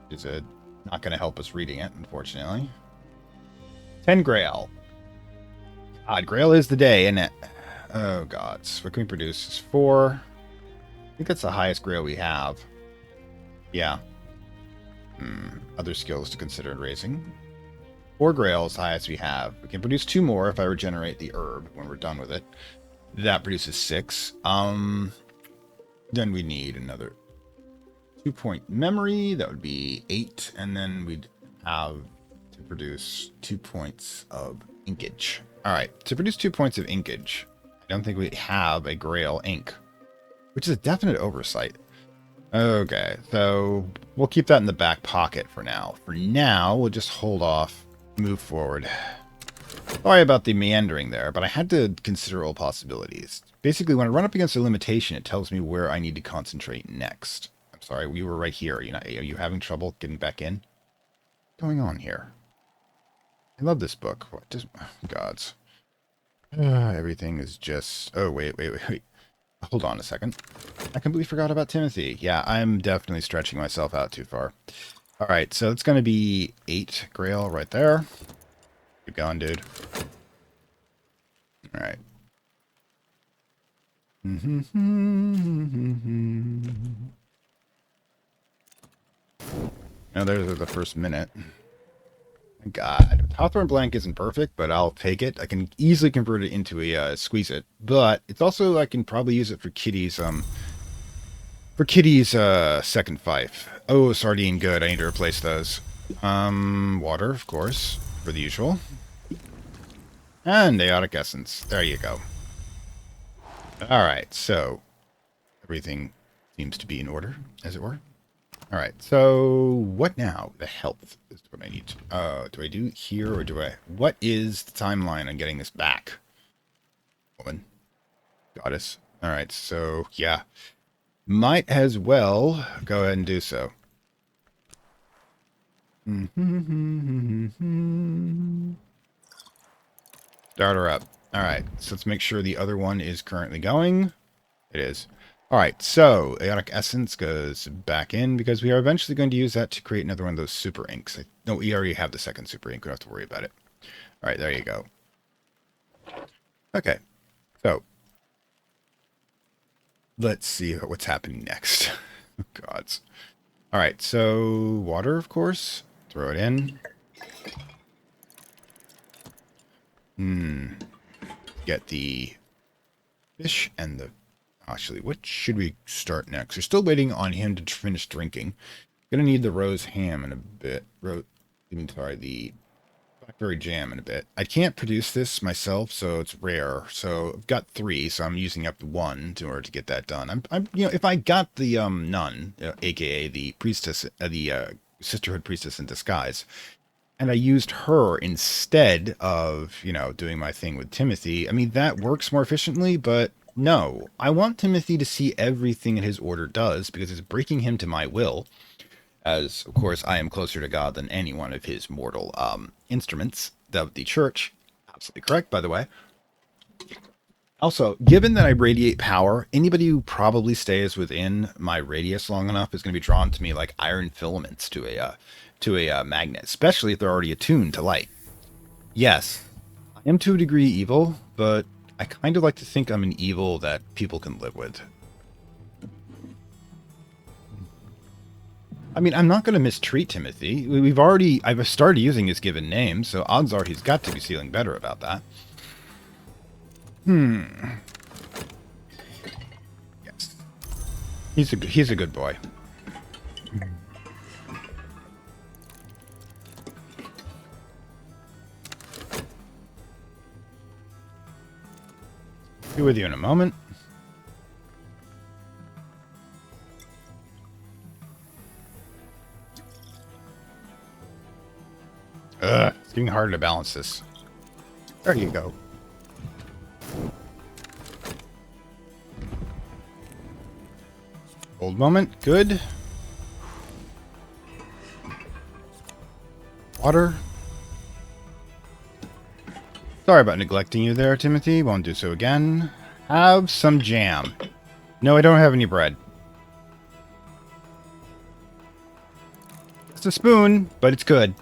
which is not going to help us reading it, unfortunately. 10 Grail. God, Grail is the day, isn't it? Oh, gods. What can we produce? It's 4. I think that's the highest Grail we have. Yeah. Other skills to consider in raising. 4 Grail is the highest we have. We can produce 2 more if I regenerate the herb when we're done with it. That produces 6. Then we need another 2-point memory. That would be 8. And then we'd have to produce 2 points of inkage. Alright, to produce 2 points of inkage, I don't think we have a Grail ink, which is a definite oversight. Okay, so we'll keep that in the back pocket for now. For now, we'll just hold off, move forward. Sorry about the meandering there, but I had to consider all possibilities. Basically, when I run up against a limitation, it tells me where I need to concentrate next. I'm sorry, we were right here. Are you having trouble getting back in? What's going on here? I love this book. What does... Oh, gods. Everything is just... Oh, wait. Hold on a second. I completely forgot about Timothy. Yeah, I'm definitely stretching myself out too far. Alright, so it's going to be 8 Grail right there. Keep going, dude. Alright. Now there's the first minute. God, Hawthorne Blank isn't perfect, but I'll take it. I can easily convert it into a Squeeze It, but it's also, I can probably use it for Kitty's second fife. Oh, Sardine, good. I need to replace those. Water, of course, for the usual. And Aeotic Essence. There you go. Alright, so everything seems to be in order, as it were. Alright, so what now? The health is what I need to... do I do it here, or do I... What is the timeline on getting this back? Woman. Goddess. Alright, so, yeah. Might as well go ahead and do so. Start her up. Alright, so let's make sure the other one is currently going. It is. Alright, so Aeotic Essence goes back in because we are eventually going to use that to create another one of those super inks. No, we already have the second super ink. We don't have to worry about it. Alright, there you go. Okay, so let's see what's happening next. Oh, gods. Alright, so water, of course. Throw it in. Get the fish and the... Actually, what should we start next? We're still waiting on him to finish drinking. Gonna need the rose ham in a bit. The blackberry jam in a bit. I can't produce this myself, so it's rare. So I've got 3, so I'm using up 1 in order to get that done. I'm if I got the nun, aka the priestess, the sisterhood priestess in disguise, and I used her instead of, doing my thing with Timothy, I mean, that works more efficiently, but no. I want Timothy to see everything that his order does, because it's breaking him to my will, as, of course, I am closer to God than any one of his mortal instruments of the church. Absolutely correct, by the way. Also, given that I radiate power, anybody who probably stays within my radius long enough is going to be drawn to me like iron filaments to a magnet, especially if they're already attuned to light. Yes, I am to a degree evil, but I kind of like to think I'm an evil that people can live with. I mean, I'm not going to mistreat Timothy. I've started using his given name, so odds are he's got to be feeling better about that. Yes. He's a good boy. Be with you in a moment. It's getting harder to balance this. There you go. Old moment, good. Water. Sorry about neglecting you there, Timothy. Won't do so again. Have some jam. No, I don't have any bread. just a spoon, but it's good.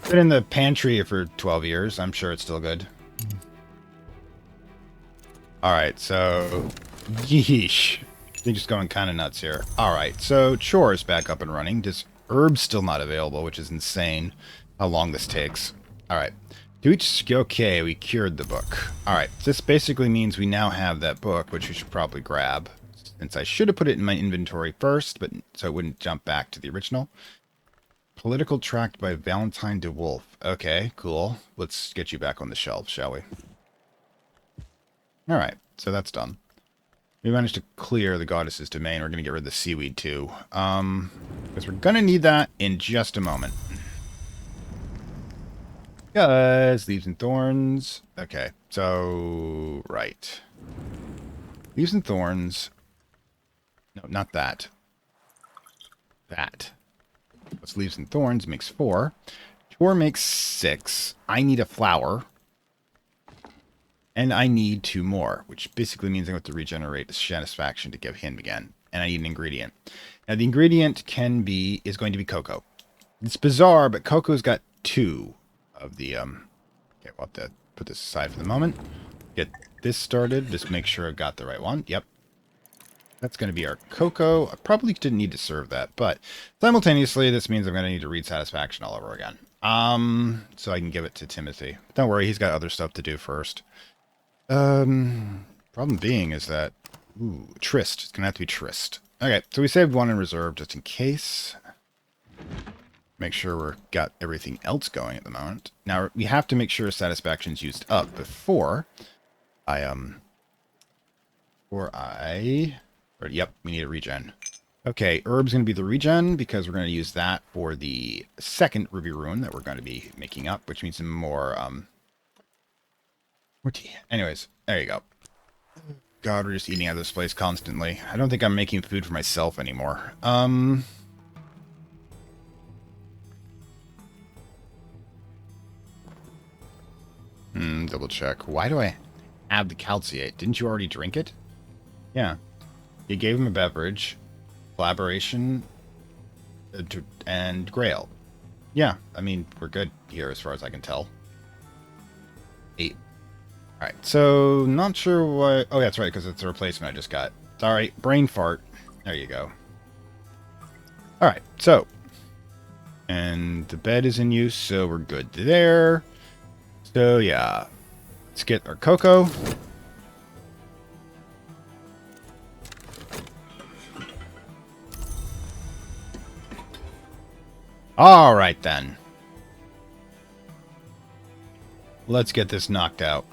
Been in the pantry for 12 years. I'm sure it's still good. Alright, so... Yeesh. They're just going kind of nuts here. Alright, so chores back up and running. Just herbs still not available, which is insane how long this takes. Alright. To each... Okay, we cured the book. Alright, this basically means we now have that book, which we should probably grab. Since I should have put it in my inventory first, but so it wouldn't jump back to the original. Political Tract by Valentine de Wolf. Okay, cool. Let's get you back on the shelf, shall we? Alright, so that's done. We managed to clear the goddess's domain. We're going to get rid of the seaweed, too. Because we're going to need that in just a moment. Guys, leaves and thorns. Okay, so... Right. Leaves and thorns... No, not that. That. What's leaves and thorns makes 4. 4 makes 6. I need a flower. And I need 2 more, which basically means I have to regenerate the satisfaction to give him again. And I need an ingredient. Now, the ingredient is going to be cocoa. It's bizarre, but cocoa's got 2 of the, Okay, we'll have to put this aside for the moment. Get this started. Just make sure I've got the right one. Yep. That's going to be our cocoa. I probably didn't need to serve that, but simultaneously, this means I'm going to need to read satisfaction all over again. So I can give it to Timothy. Don't worry, he's got other stuff to do first. Problem being is that... Ooh, Trist. It's going to have to be Trist. Okay, so we saved 1 in reserve just in case. Make sure we've got everything else going at the moment. Now, we have to make sure satisfaction's used up before Yep, we need a regen. Okay, herb's going to be the regen because we're going to use that for the second ruby rune that we're going to be making up, which means some more tea. Anyways, there you go. God, we're just eating out of this place constantly. I don't think I'm making food for myself anymore. Double check. Why do I have the calciate? Didn't you already drink it? Yeah. You gave him a beverage, collaboration, and grail. Yeah, I mean, we're good here as far as I can tell. 8. Alright, so not sure why... Oh, yeah, that's right, because it's a replacement I just got. Sorry, brain fart. There you go. Alright, so... And the bed is in use, so we're good there. So, yeah. Let's get our cocoa. Alright, then. Let's get this knocked out.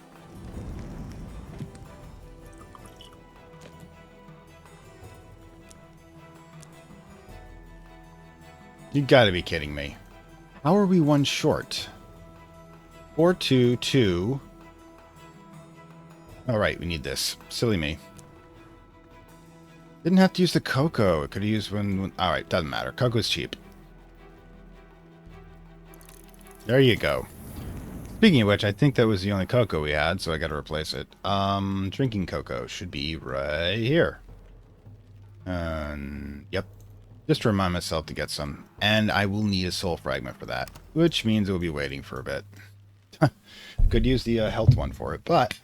You gotta be kidding me. How are we 1 short? 4, 2, 2. Alright, we need this. Silly me. Didn't have to use the cocoa. It could have used one... Alright, doesn't matter. Cocoa's cheap. There you go. Speaking of which, I think that was the only cocoa we had, so I gotta replace it. Drinking cocoa should be right here. Yep. Just to remind myself to get some. And I will need a soul fragment for that, which means we'll be waiting for a bit. Could use the health one for it, but...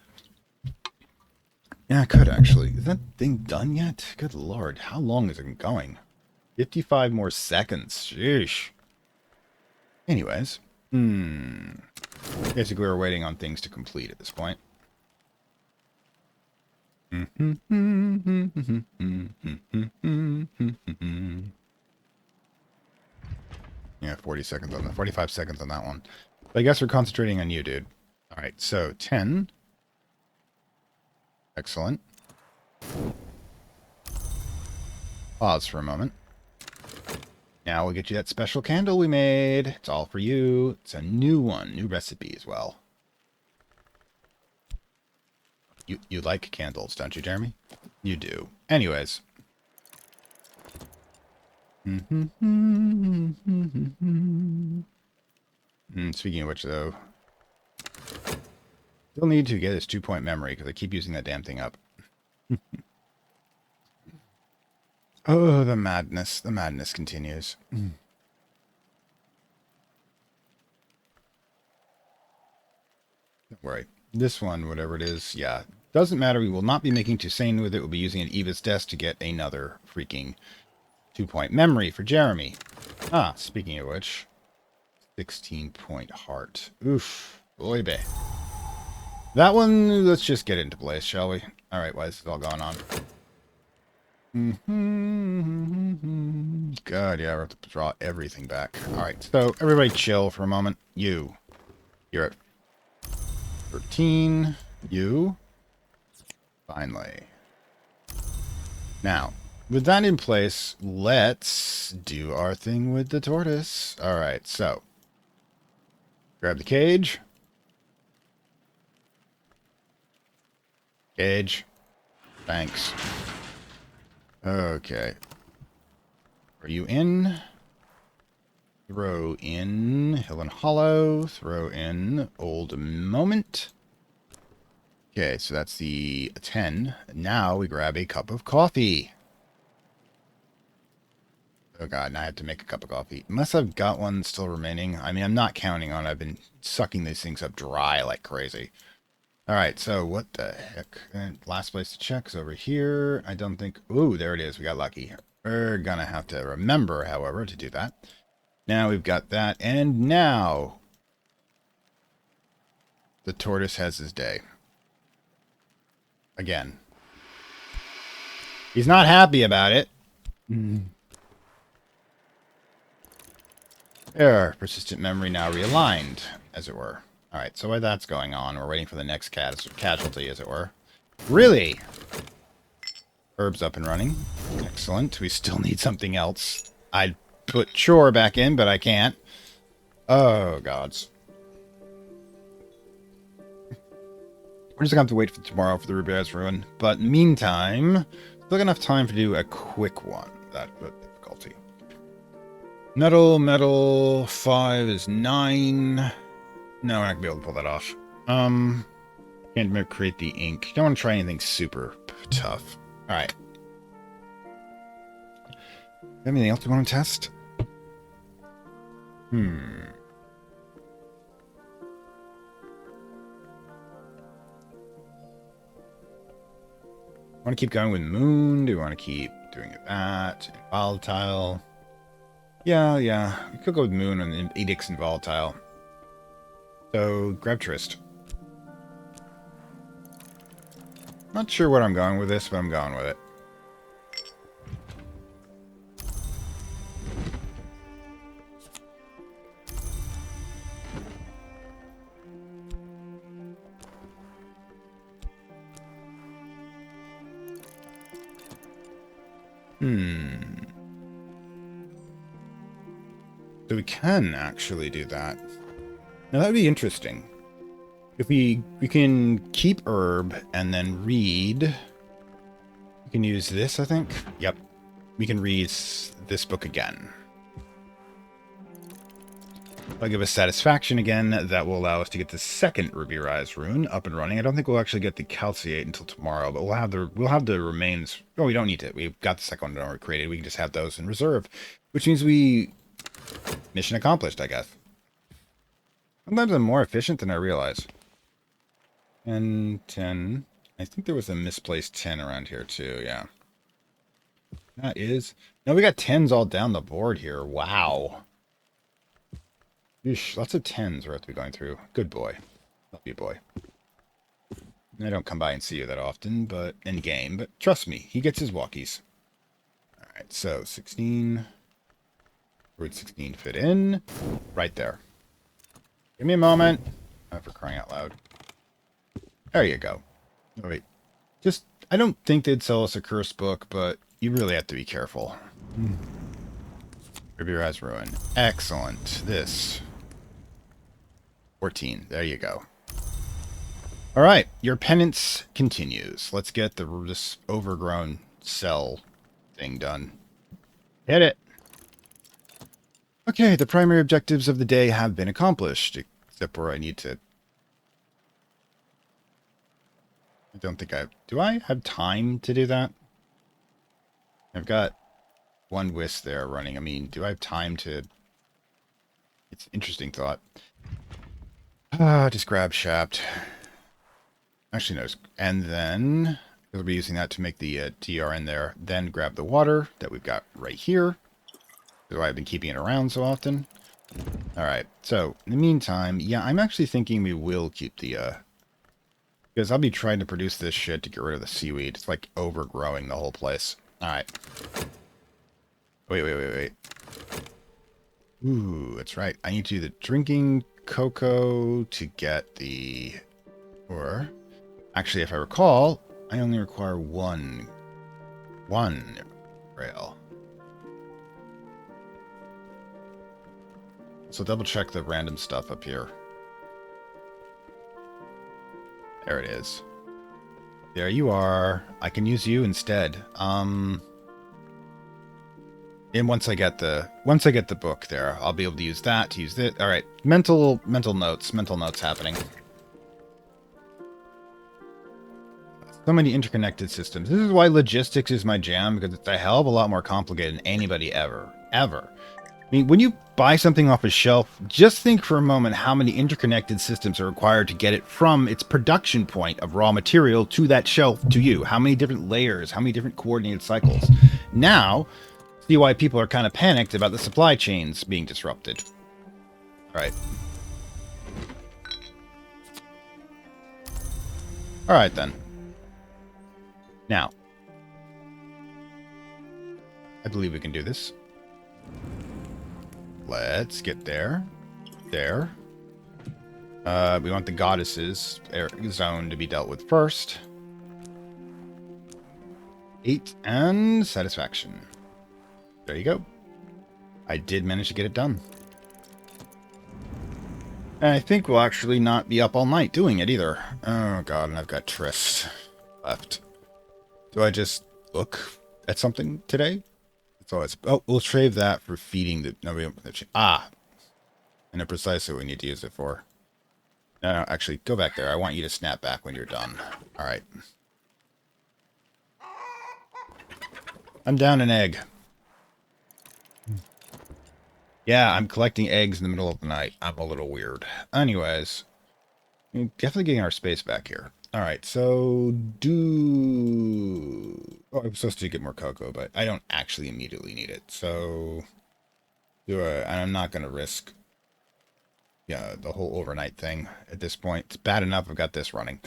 Yeah, I could actually. Is that thing done yet? Good lord, how long is it going? 55 more seconds. Sheesh. Anyways. Basically, we're waiting on things to complete at this point. Yeah, 40 seconds on that. 45 seconds on that one. But I guess we're concentrating on you, dude. Alright, so 10. Excellent. Pause for a moment. Now we'll get you that special candle we made. It's all for you. It's a new one. New recipe as well. You like candles, don't you, Jeremy? You do. Anyways. Speaking of which, though, still need to get his 2-point memory because I keep using that damn thing up. Oh, the madness. The madness continues. worry. This one, whatever it is, yeah. Doesn't matter. We will not be making Toussaint with it. We'll be using an Eva's Desk to get another freaking 2-point memory for Jeremy. Ah, speaking of which, 16-point heart. Oof. Baby. That one, let's just get into place, shall we? Alright, why is this all going on? God, yeah, we have to draw everything back. Alright, so everybody chill for a moment. You're at 13. You. Finally. Now, with that in place, let's do our thing with the tortoise. Alright, so. Grab the cage. Cage. Thanks. Okay. Are you in? Throw in Hill and Hollow. Throw in Old Moment. Okay, so that's the 10. Now we grab a cup of coffee. Oh god, now I have to make a cup of coffee. Unless I've got one still remaining. I mean, I'm not counting on it. I've been sucking these things up dry like crazy. Alright, so what the heck? Last place to check is over here. I don't think... Ooh, there it is. We got lucky. We're gonna have to remember, however, to do that. Now we've got that. And now... the tortoise has his day. Again. He's not happy about it. There, persistent memory now realigned, as it were. Alright, so while that's going on, we're waiting for the next casualty, as it were. Really? Herb's up and running. Excellent. We still need something else. I'd put chore back in, but I can't. Oh, gods. We're just gonna have to wait for tomorrow for the Ruby's Ruin. But meantime, still got enough time to do a quick one. That difficulty. Metal, 5 is 9. No, we're not gonna be able to pull that off. Can't create the ink. Don't want to try anything super tough. Alright. Anything else you want to test? Want to keep going with moon? Do we want to keep doing that? Volatile? Yeah. We could go with moon and edicts and volatile. So, grab Trist. Not sure what I'm going with this, but I'm going with it. So we can actually do that. Now that would be interesting. If we can keep herb and then read. We can use this, I think. Yep. We can read this book again. I'll give us satisfaction again. That will allow us to get the second Ruby Rise rune up and running. I don't think we'll actually get the calciate until tomorrow, but we'll have the remains. Oh, we don't need it. We've got the second one already created. We can just have those in reserve, which means mission accomplished, I guess. Sometimes I'm more efficient than I realize. And 10. I think there was a misplaced 10 around here too. Yeah. That is. No, we got 10s all down the board here. Wow. Yeesh, lots of 10s we're have to be going through. Good boy. Love you, boy. I don't come by and see you that often, but in game. But trust me, he gets his walkies. Alright, so 16. Where'd 16 fit in? Right there. Give me a moment. Oh, for crying out loud. There you go. Oh, wait. I don't think they'd sell us a cursed book, but you really have to be careful. Ruby Rise Ruin. Excellent. This. 14. There you go. Alright, your penance continues. Let's get this overgrown cell thing done. Hit it. Okay, the primary objectives of the day have been accomplished, except where I need to... I don't think do I have time to do that? I've got one wisp there running. I mean, do I have time to... It's an interesting thought. Just grab shaft. Actually, no. And then we'll be using that to make the DR in there. Then grab the water that we've got right here. That's why I've been keeping it around so often. All right. So in the meantime, yeah, I'm actually thinking we will keep the because I'll be trying to produce this shit to get rid of the seaweed. It's like overgrowing the whole place. All right. Wait. Ooh, that's right. I need to do the drinking cocoa to get the... Or... Actually, if I recall, I only require one rail. So double check the random stuff up here. There it is. There you are. I can use you instead. And once I get the book there, I'll be able to use that to use this. All right, mental notes happening. So many interconnected systems. This is why logistics is my jam, because it's a hell of a lot more complicated than anybody ever. I mean, when you buy something off a shelf, just think for a moment how many interconnected systems are required to get it from its production point of raw material to that shelf to you. How many different layers, how many different coordinated cycles. Now, see why people are kind of panicked about the supply chains being disrupted. All right. All right, then. Now, I believe we can do this. Let's get there. There. We want the goddesses zone to be dealt with first. 8 and satisfaction. There you go. I did manage to get it done. And I think we'll actually not be up all night doing it either. Oh god, and I've got Tris left. Do I just look at something today? That's all it's... Oh, we'll save that for feeding the... No, we don't... Ah! I know precisely what we need to use it for. No, actually, go back there. I want you to snap back when you're done. Alright. I'm down an egg. Yeah, I'm collecting eggs in the middle of the night. I'm a little weird. Anyways, definitely getting our space back here. All right, so oh, I'm supposed to get more cocoa, but I don't actually immediately need it. So and I'm not going to risk the whole overnight thing at this point. It's bad enough I've got this running.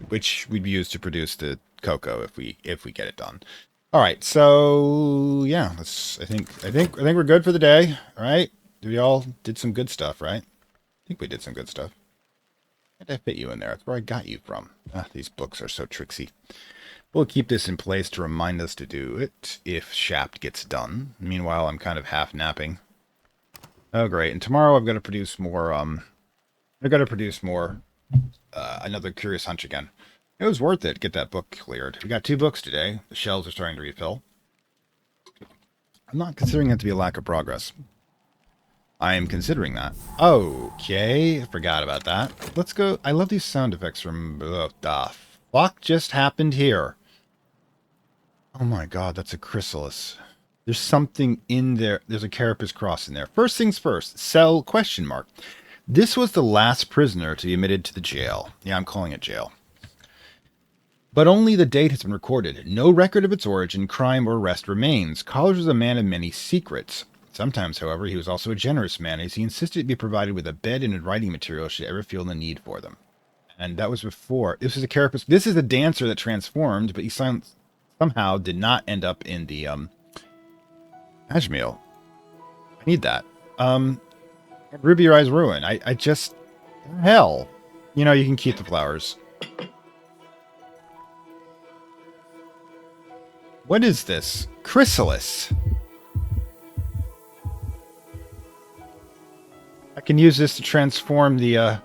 Which we'd use to produce the cocoa if we get it done. All right, so yeah, I think we're good for the day. All right, we all did some good stuff, right? I think we did some good stuff. How did I fit you in there? That's where I got you from. These books are so tricksy. We'll keep this in place to remind us to do it if Shaft gets done. Meanwhile, I'm kind of half napping. Oh, great! And tomorrow I've got to produce more. Another Curious Hunch again. It was worth it to get that book cleared. We got 2 books today. The shelves are starting to refill. I'm not considering it to be a lack of progress. I am considering that. Okay, I forgot about that. Let's go. I love these sound effects from... the fuck just happened here? Oh my god, that's a chrysalis. There's something in there. There's a carapace cross in there. First things first. Cell ? This was the last prisoner to be admitted to the jail. Yeah, I'm calling it jail. But only the date has been recorded. No record of its origin, crime, or arrest remains. College was a man of many secrets. Sometimes, however, he was also a generous man, as he insisted to be provided with a bed and writing material should ever feel the need for them. And that was before. This is a carapace. This is a dancer that transformed, but he somehow did not end up in the Ajmil. I need that. Ruby Rise Ruin. I just... Hell. You know, you can keep the flowers. What is this? Chrysalis. I can use this to transform the, oh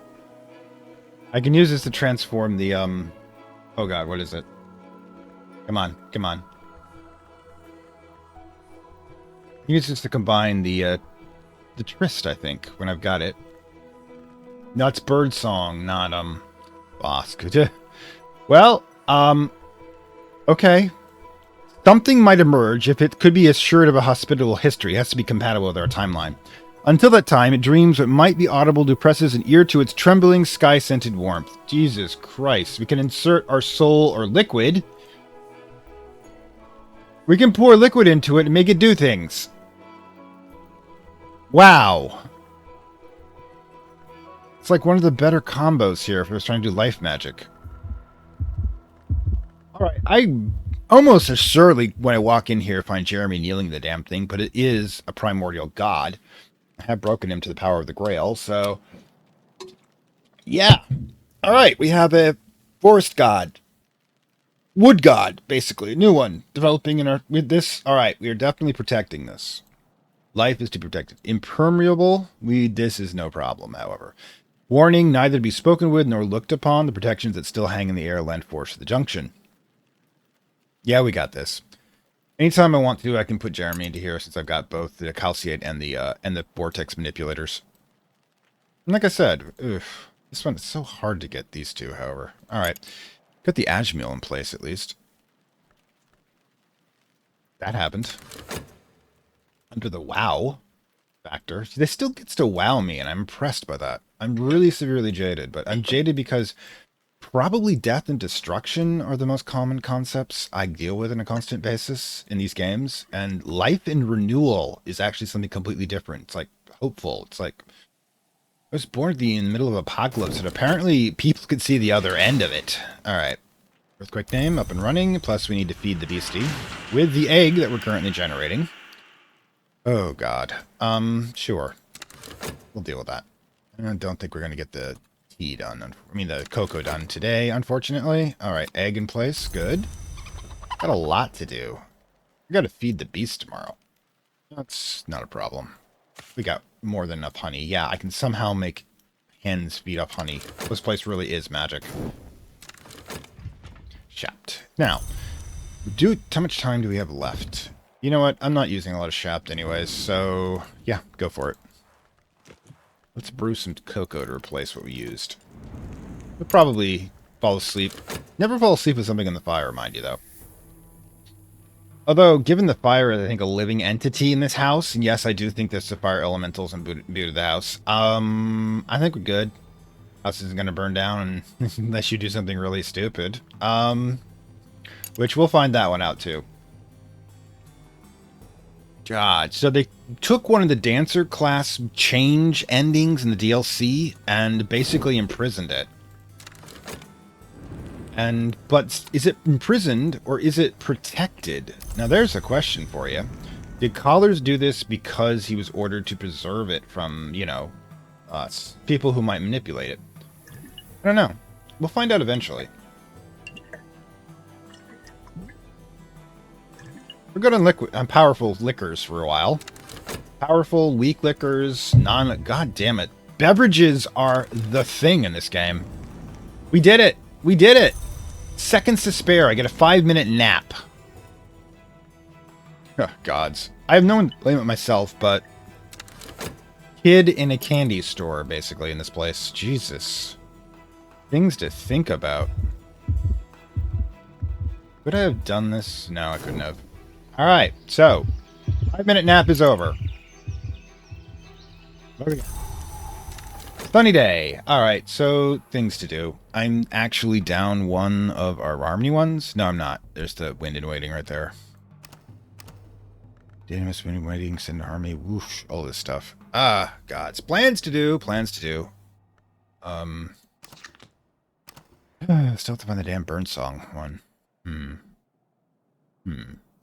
god, what is it? Come on. Use this to combine the Tryst, I think, when I've got it. No, it's Birdsong, not, Bosk. Well, okay. Something might emerge if it could be assured of a hospitable history. It has to be compatible with our timeline. Until that time, it dreams what might be audible depresses an ear to its trembling, sky-scented warmth. Jesus Christ. We can insert our soul or liquid. We can pour liquid into it and make it do things. Wow. It's like one of the better combos here if I was trying to do life magic. Alright, I almost assuredly, when I walk in here, find Jeremy kneeling the damn thing, but it is a primordial god. I have broken him to the power of the Grail, so... yeah. Alright, we have a forest god. Wood god, basically. A new one. Developing in our... with this. Alright, we are definitely protecting this. Life is to be protected. Impermeable. This is no problem, however. Warning, neither to be spoken with nor looked upon. The protections that still hang in the air lend force to the junction. Yeah, we got this. Anytime I want to, I can put Jeremy into here since I've got both the calciate and the vortex manipulators. And like I said, this one is so hard to get these two, however. Alright. Got the Ajmil in place, at least. That happened. Under the wow factor. This still gets to wow me, and I'm impressed by that. I'm really severely jaded, but I'm jaded because probably death and destruction are the most common concepts I deal with on a constant basis in these games, and life and renewal is actually something completely different. It's like hopeful. It's like I was born in the middle of apocalypse, and apparently people could see the other end of it. Alright. Earthquake name up and running, plus we need to feed the beastie with the egg that we're currently generating. Oh god. Sure. We'll deal with that. I don't think we're going to get the tea done. I mean, the cocoa done today, unfortunately. Alright, egg in place. Good. Got a lot to do. We got to feed the beast tomorrow. That's not a problem. We got more than enough honey. Yeah, I can somehow make hens feed off honey. This place really is magic. Shapt. Now, how much time do we have left? You know what? I'm not using a lot of Shapt anyways, so yeah, go for it. Let's brew some cocoa to replace what we used. We'll probably fall asleep. Never fall asleep with something in the fire, mind you, though. Although, given the fire is, I think, a living entity in this house, and yes, I do think there's the fire elementals imbued to the house, I think we're good. House isn't going to burn down unless you do something really stupid. Which we'll find that one out, too. God, so they took one of the dancer class change endings in the DLC and basically imprisoned it. But is it imprisoned or is it protected? Now there's a question for you. Did Collars do this because he was ordered to preserve it from, you know, us, people who might manipulate it? I don't know. We'll find out eventually. We're good on powerful liquors for a while. Powerful, weak liquors, God damn it. Beverages are the thing in this game. We did it! We did it! Seconds to spare. I get a 5-minute nap. Oh, gods. I have no one to blame it myself, but... kid in a candy store, basically, in this place. Jesus. Things to think about. Could I have done this? No, I couldn't have. Alright, so, 5-minute nap is over. Okay. Sunny day. Alright, so, things to do. I'm actually down one of our harmony ones. No, I'm not. There's the wind in waiting right there. Dynamis, wind in waiting, send harmony, whoosh, all this stuff. Ah, gods. Plans to do, plans to do. Still have to find the damn Burn Song one.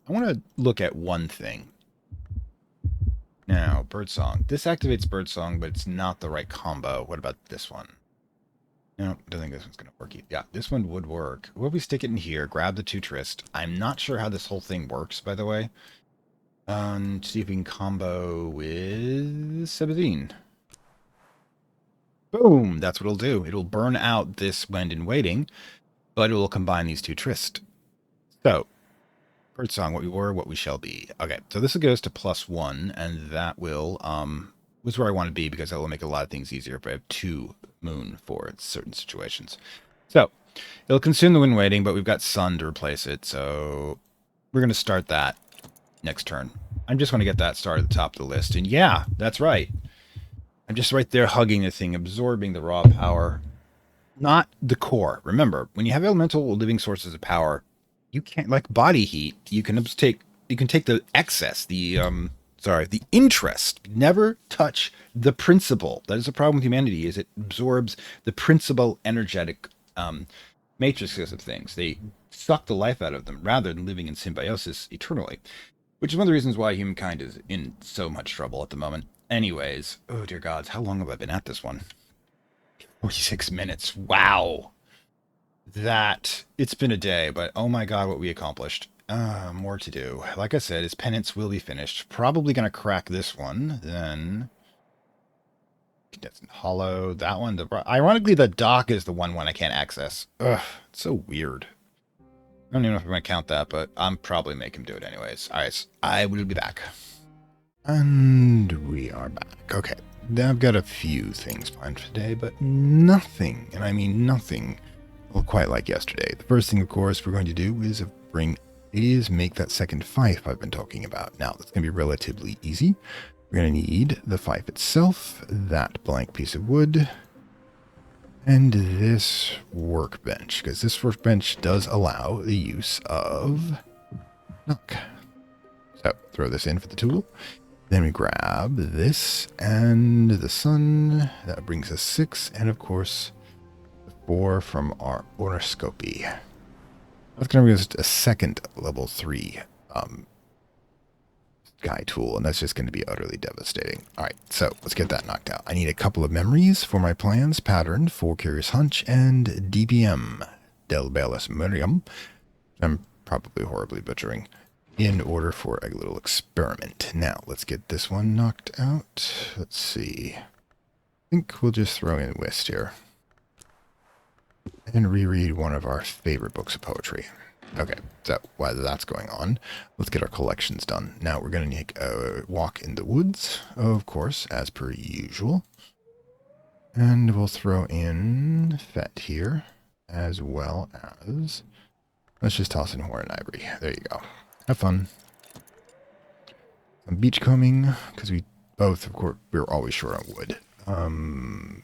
I want to look at one thing. Now, Birdsong. This activates Birdsong, but it's not the right combo. What about this one? No, I don't think this one's going to work either. Yeah, this one would work. What if we stick it in here, grab the 2 Trist? I'm not sure how this whole thing works, by the way. See if we can combo with Sebazine. Boom! That's what it'll do. It'll burn out this Wind in Waiting, but it will combine these 2 Trist. So, Birdsong, what we were, what we shall be. Okay, so this goes to +1, and that will, was where I want to be, because that will make a lot of things easier if I have 2 moon for certain situations. So, it'll consume the wind waiting, but we've got sun to replace it, so we're going to start that next turn. I'm just going to get that started at the top of the list, and yeah, that's right. I'm just right there hugging the thing, absorbing the raw power, not the core. Remember, when you have elemental living sources of power, you can't, like body heat, you can take the excess, the interest. Never touch the principle. That is the problem with humanity, is it absorbs the principal energetic matrices of things. They suck the life out of them rather than living in symbiosis eternally, which is one of the reasons why humankind is in so much trouble at the moment. Anyways, oh dear gods, how long have I been at this one? 46 minutes. Wow. It's been a day, but oh my god, what we accomplished. More to do. Like I said, his penance will be finished. Probably going to crack this one. Then hollow that one. Ironically, the dock is the one I can't access. Ugh, it's so weird. I don't even know if I'm going to count that, but I'm probably make him do it anyways. All right, I will be back. And we are back. Okay, I've got a few things planned for today, but nothing, and I mean nothing, well, quite like yesterday. The first thing, of course, we're going to do is make that second fife I've been talking about. Now, that's going to be relatively easy. We're going to need the fife itself, that blank piece of wood, and this workbench, because this workbench does allow the use of knock. So, throw this in for the tool. Then we grab this and the sun. That brings us 6, and of course, the 4 from our oroscopy. That's going to bring us a second level 3 guy tool, and that's just going to be utterly devastating. All right, so let's get that knocked out. I need a couple of memories for my plans, pattern for Curious Hunch, and DBM, Del Bellis Miriam. I'm probably horribly butchering, in order for a little experiment. Now, let's get this one knocked out. Let's see. I think we'll just throw in Whist here. And reread one of our favorite books of poetry. Okay, so while that's going on, let's get our collections done. Now, we're going to take a walk in the woods, of course, as per usual. And we'll throw in Fett here, as well as... Let's just toss in Horn and Ivory. There you go. Have fun. Some beachcombing, because we both, of course, we're always short on wood.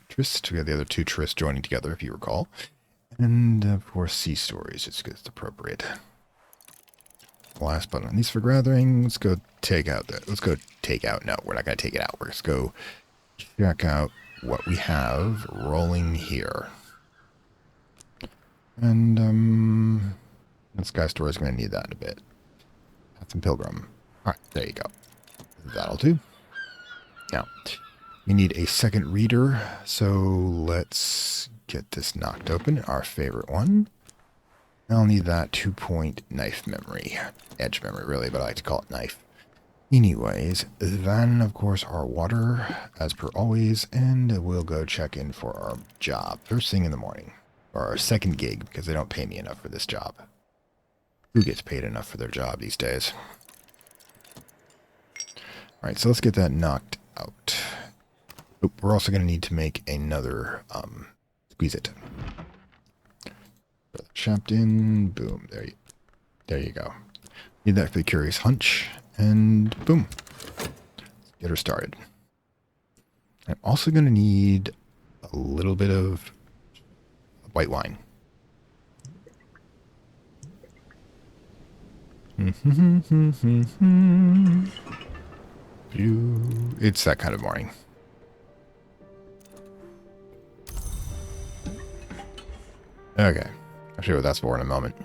Tryst, we got the other two Tryst joining together, if you recall. And, of course, sea stories, just because it's appropriate. Last but not least for gathering, let's go take out, no, we're not going to take it out. Let's go check out what we have rolling here. And, this guy's store is going to need that in a bit. Path and Pilgrim. Alright, there you go. That'll do. Now, we need a second reader, so let's get this knocked open, our favorite one. I'll need that 2-point knife memory. Edge memory, really, but I like to call it knife. Anyways, then, of course, our water, as per always, and we'll go check in for our job first thing in the morning. Or our second gig, because they don't pay me enough for this job. Who gets paid enough for their job these days? Alright, so let's get that knocked out. Oop, we're also going to need to make another, squeeze it. Chopped in, boom, there you go. Need that for the Curious Hunch, and boom. Let's get her started. I'm also going to need a little bit of white wine. It's that kind of morning. Okay. I'll show you what that's for in a moment.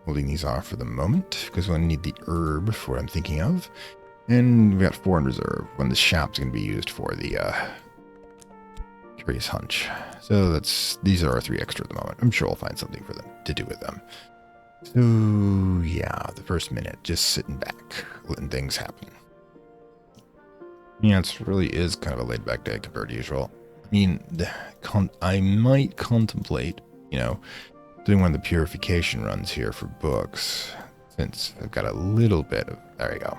Holding these off for the moment, because we'll need the herb for what I'm thinking of. And we got 4 in reserve, when the shop's going to be used for the Curious Hunch. So these are our 3 extra at the moment. I'm sure I'll find something for them to do with them. So yeah, the first minute, just sitting back, letting things happen. Yeah, it really is kind of a laid back day compared to usual. I mean, I might contemplate, doing one of the purification runs here for books, since I've got a little bit of, there you go,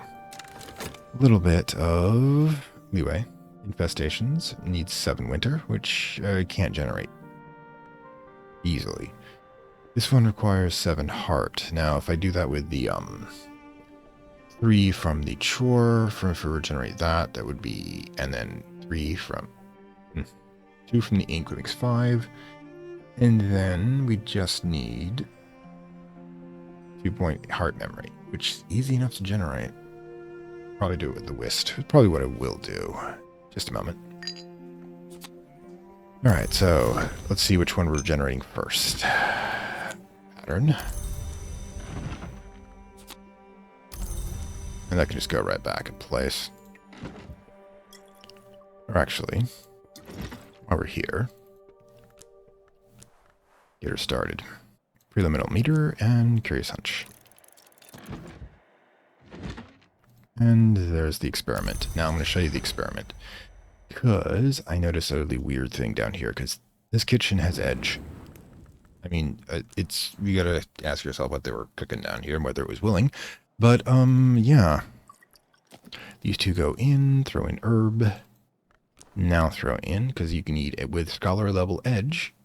a little bit of leeway. Infestations needs 7 winter, which I can't generate easily. This one requires 7 heart. Now, if I do that with the 3 from the chore. If we regenerate that, that would be, and then 3 from 2 from the ink would make 5. And then we just need 2-point heart memory, which is easy enough to generate. Probably do it with the whist. It's probably what I will do. Just a moment. Alright, so let's see which one we're generating first. Pattern. And that can just go right back in place. Or actually, while we're here, get her started. Preliminal meter and curious hunch. And there's the experiment. Now I'm going to show you the experiment. Because I noticed a really weird thing down here. Because this kitchen has edge. I mean, you got to ask yourself what they were cooking down here and whether it was willing. But, yeah. These two go in, throw in herb. Now throw in, because you can eat it with scholar level edge.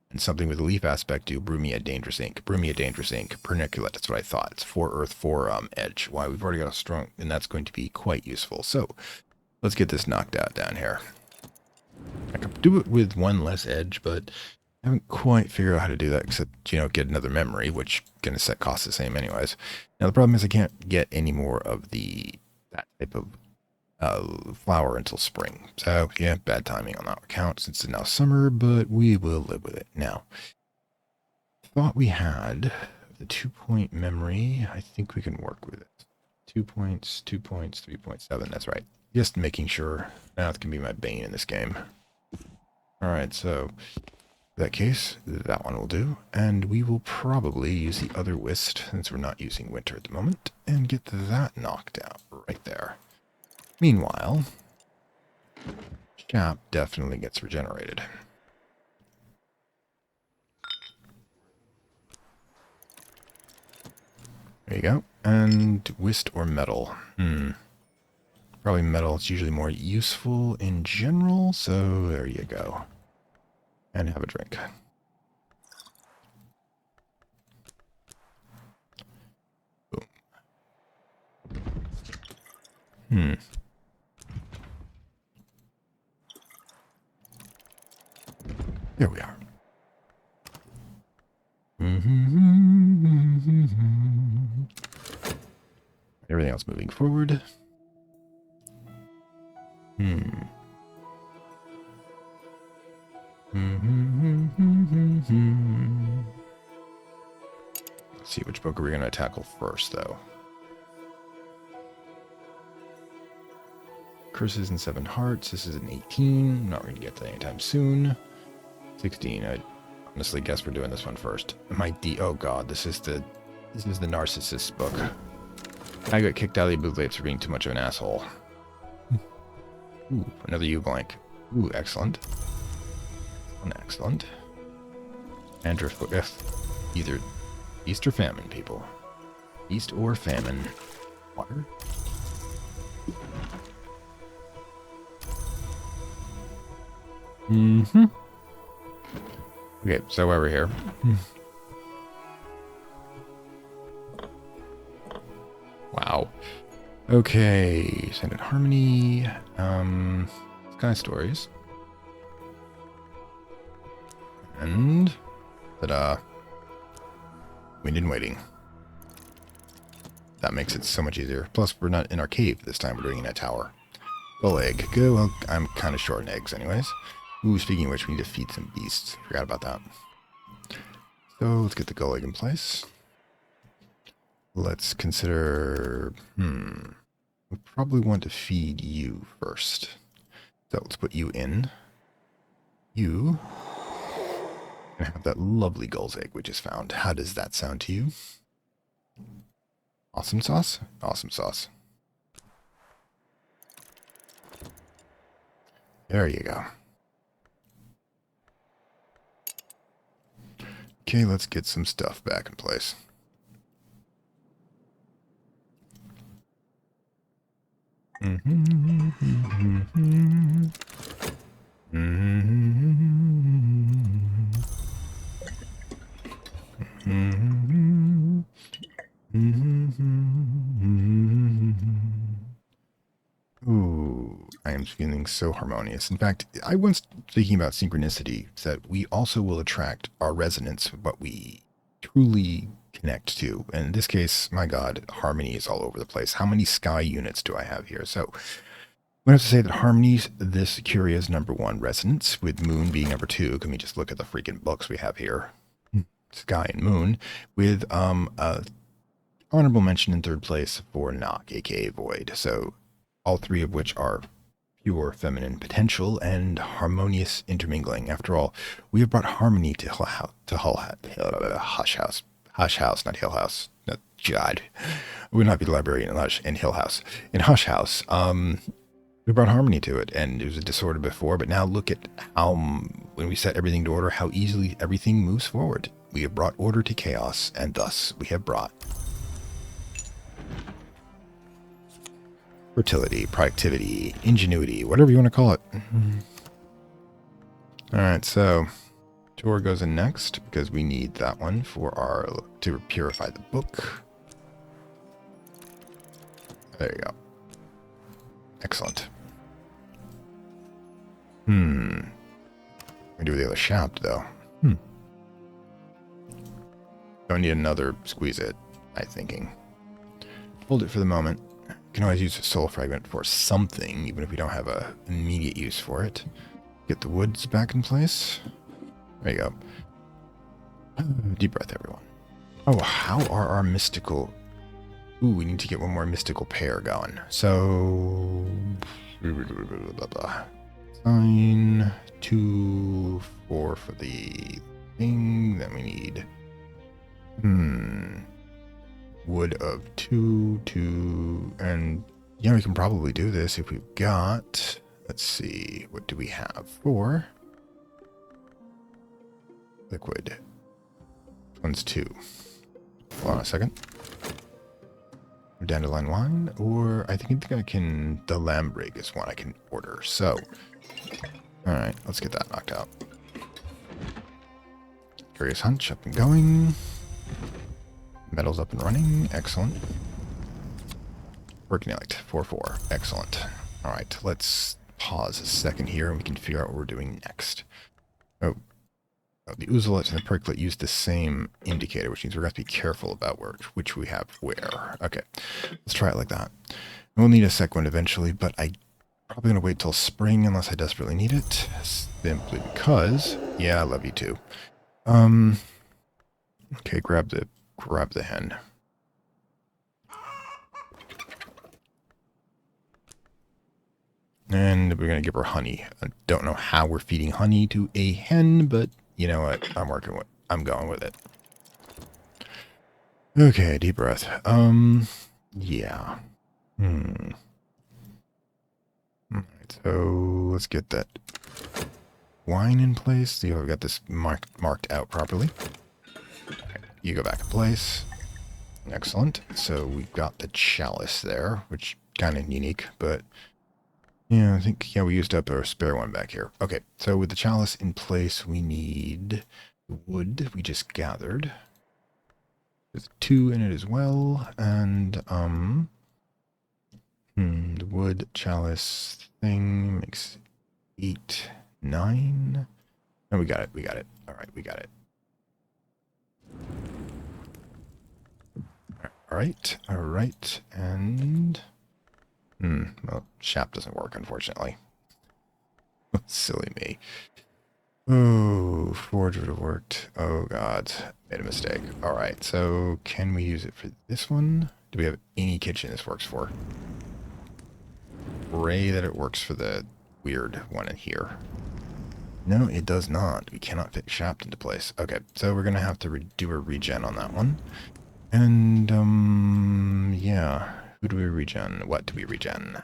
And something with a leaf aspect do brew me a dangerous ink. Brew me a dangerous ink. Perniculate, that's what I thought. It's 4 earth, 4 edge. Why, we've already got a strong, and that's going to be quite useful. So, let's get this knocked out down here. I could do it with 1 less edge, but I haven't quite figured out how to do that, except, get another memory, which going to set costs the same anyways. Now, the problem is I can't get any more of that type of flower until spring. So, yeah, bad timing on that account since it's now summer, but we will live with it. Now, thought we had the 2-point memory. I think we can work with it. 2 points, 2 points, 3.7. That's right. Just making sure. Now it can be my bane in this game. Alright, so in that case, that one will do. And we will probably use the other whist, since we're not using winter at the moment, and get that knocked out right there. Meanwhile, Chap definitely gets regenerated. There you go. And whist or metal? Probably metal. It's usually more useful in general, so there you go. And have a drink. Boom. There we are. Everything else moving forward. Let's see which book are we going to tackle first, though. Curses and 7 hearts. This is an 18. Not going to get to that anytime soon. 16. I honestly guess we're doing this one first. Oh god, this is the narcissist book. I got kicked out of the Obliviates for being too much of an asshole. Ooh, another U blank. Ooh, excellent. Excellent. And either feast or famine, people. Feast or famine. Water. Okay, so while we're here. Wow. Okay, Scented Harmony. Sky Stories. And ta-da. Wind and Waiting. That makes it so much easier. Plus, we're not in our cave this time. We're doing it in a tower. Gull egg. Good. Well, I'm kind of short on eggs anyways. Ooh, speaking of which, we need to feed some beasts. Forgot about that. So, let's get the gull egg in place. Let's consider... We probably want to feed you first. So, let's put you in. You... and have that lovely gull's egg we just found. How does that sound to you? Awesome sauce? Awesome sauce. There you go. Okay, let's get some stuff back in place. everything's so harmonious. In fact, I once thinking about synchronicity, that we also will attract our resonance, what we truly connect to. And in this case, my God, harmony is all over the place. How many sky units do I have here? So I'm going to have to say that harmonies, this Curia is number 1 resonance, with moon being number 2. Can we just look at the freaking books we have here? Sky and moon, with a honorable mention in 3rd place for Knock, aka Void. So all 3 of which are pure feminine potential and harmonious intermingling. After all, we have brought harmony to Hush House. Hush House, not Hill House. No, God. We would not be the librarian in Hill House. In Hush House, we brought harmony to it, and it was a disorder before, but now look at how, when we set everything to order, how easily everything moves forward. We have brought order to chaos, and thus we have brought fertility, productivity, ingenuity, whatever you want to call it. All right, so Tor goes in next because we need that one for to purify the book. There you go. Excellent. We do with the other shaft though. Don't need another squeeze it, I'm thinking. Hold it for the moment. Can always use a soul fragment for something, even if we don't have a immediate use for it. Get the woods back in place. There you go. Deep breath, everyone. Oh, how are our mystical... Ooh, we need to get one more mystical pair going. So... Sign 2, 4 for the thing. Then we need... wood of 2, 2, and yeah, we can probably do this if we've got, let's see, what do we have for liquid? One's 2. Hold on a second. Dandelion wine, or I think I can, the lambric is one I can order, so, alright, let's get that knocked out. Curious Hunch up and going. Metal's up and running. Excellent. Working out 4-4. Excellent. All right, let's pause a second here and we can figure out what we're doing next. Oh, the oozlet and the percolate use the same indicator, which means we're going to have to be careful about which we have where. Okay, let's try it like that. We'll need a second one eventually, but I'm probably going to wait till spring unless I desperately need it. Simply because, yeah, I love you too. Okay, grab the hen. And we're going to give her honey. I don't know how we're feeding honey to a hen, but you know what? I'm going with it. Okay, deep breath. Yeah. Alright, so let's get that wine in place. See if I've got this marked out properly. You go back in place. Excellent. So we've got the chalice there, which kind of unique, but yeah, I think, yeah, we used up our spare one back here. Okay, so with the chalice in place, we need the wood we just gathered. There's 2 in it as well, and the wood chalice thing makes 8, 9. No, we got it. All right, we got it. All right, and well, shaft doesn't work, unfortunately. Silly me. Oh, forge would have worked. Oh God, made a mistake. All right, so can we use it for this one? Do we have any kitchen this works for? Pray that it works for the weird one in here. No, it does not. We cannot fit shaft into place. Okay, so we're gonna have to do a regen on that one. And, yeah. Who do we regen? What do we regen?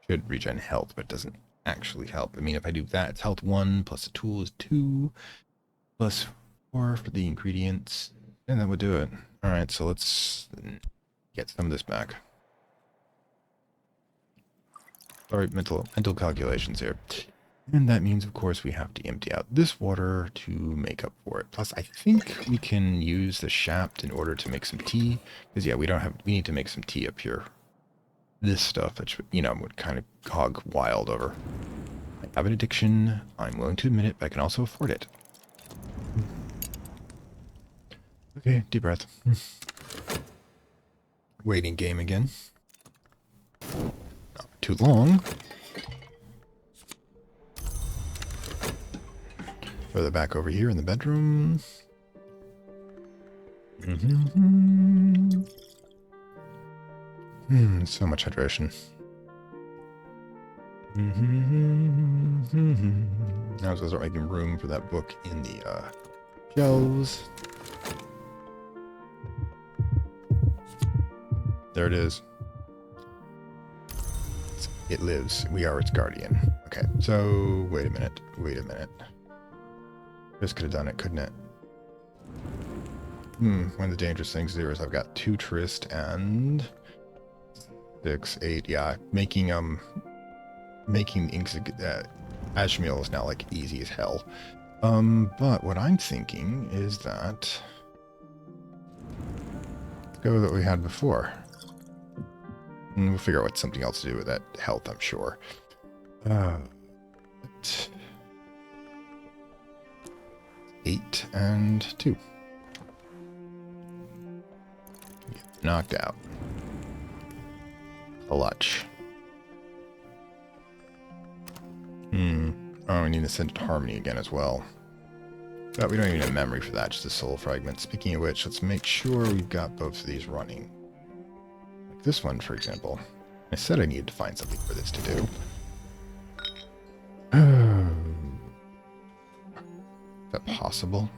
Should regen health, but it doesn't actually help. I mean, if I do that, it's health 1, plus the tool is 2, plus 4 for the ingredients, and that would do it. Alright, so let's get some of this back. Sorry, mental calculations here. And that means, of course, we have to empty out this water to make up for it. Plus, I think we can use the shaft in order to make some tea. Because, yeah, we need to make some tea up here. this stuff that, you know, would kind of hog wild over. I have an addiction. I'm willing to admit it, but I can also afford it. Okay, deep breath. Waiting game again. Not too long. Further back over here in the bedroom. So much hydration. Now I was going to start making room for that book in the shelves. There it is. It lives. We are its guardian. Okay, so wait a minute. This could have done it, couldn't it? One of the dangerous things to do is I've got 2 Trist and 6, 8. Yeah, making inks Ashmeal is now like easy as hell. But what I'm thinking is that let's go with what we had before. And we'll figure out what something else to do with that health, I'm sure. 8 and 2. Get knocked out. Clutch. Oh, we need to send it to Harmony again as well. But we don't even have memory for that, just a soul fragment. Speaking of which, let's make sure we've got both of these running. Like this one, for example. I said I needed to find something for this to do. Is that possible?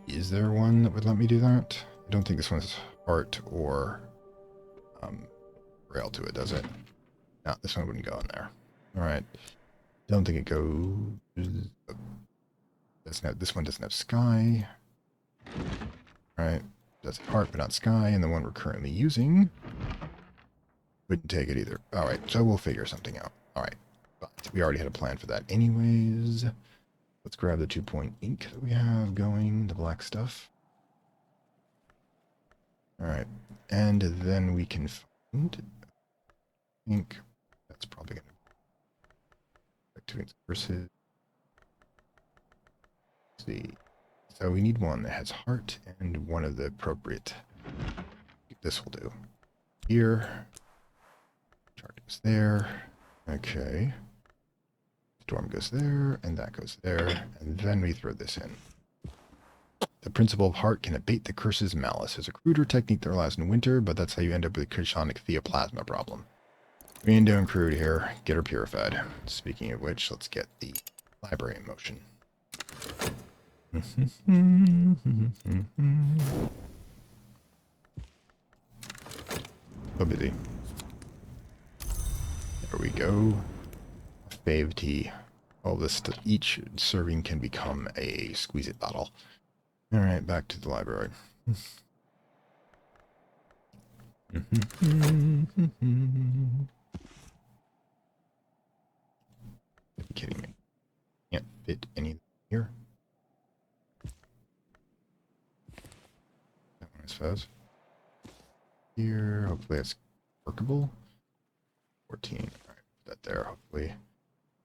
Is there one that would let me do that? I don't think this one's heart or rail to it, does it? No, this one wouldn't go in there. Alright. Don't think it goes... This one doesn't have sky. Alright. Does heart but not sky, and the one we're currently using wouldn't take it either. Alright, so we'll figure something out. Alright. But we already had a plan for that anyways. Let's grab the 2-point ink that we have going, the black stuff. Alright. And then we can find ink. That's probably going to be versus. Let's see. So we need one that has heart and one of the appropriate. This will do. Here. Chart goes there. Okay. Storm goes there, and that goes there, and then we throw this in. The principle of heart can abate the curse's malice. It's a cruder technique that relies on winter, but that's how you end up with the Krishonic Theoplasma problem. We ain't doing crude here. Get her purified. Speaking of which, let's get the librarian motion. So busy. There we go. Fave tea. All this, each serving can become a squeeze-it bottle. Alright, back to the library. Are you kidding me? Can't fit any here. That one, I suppose. Here, hopefully it's workable. 14. Alright, put that there, hopefully.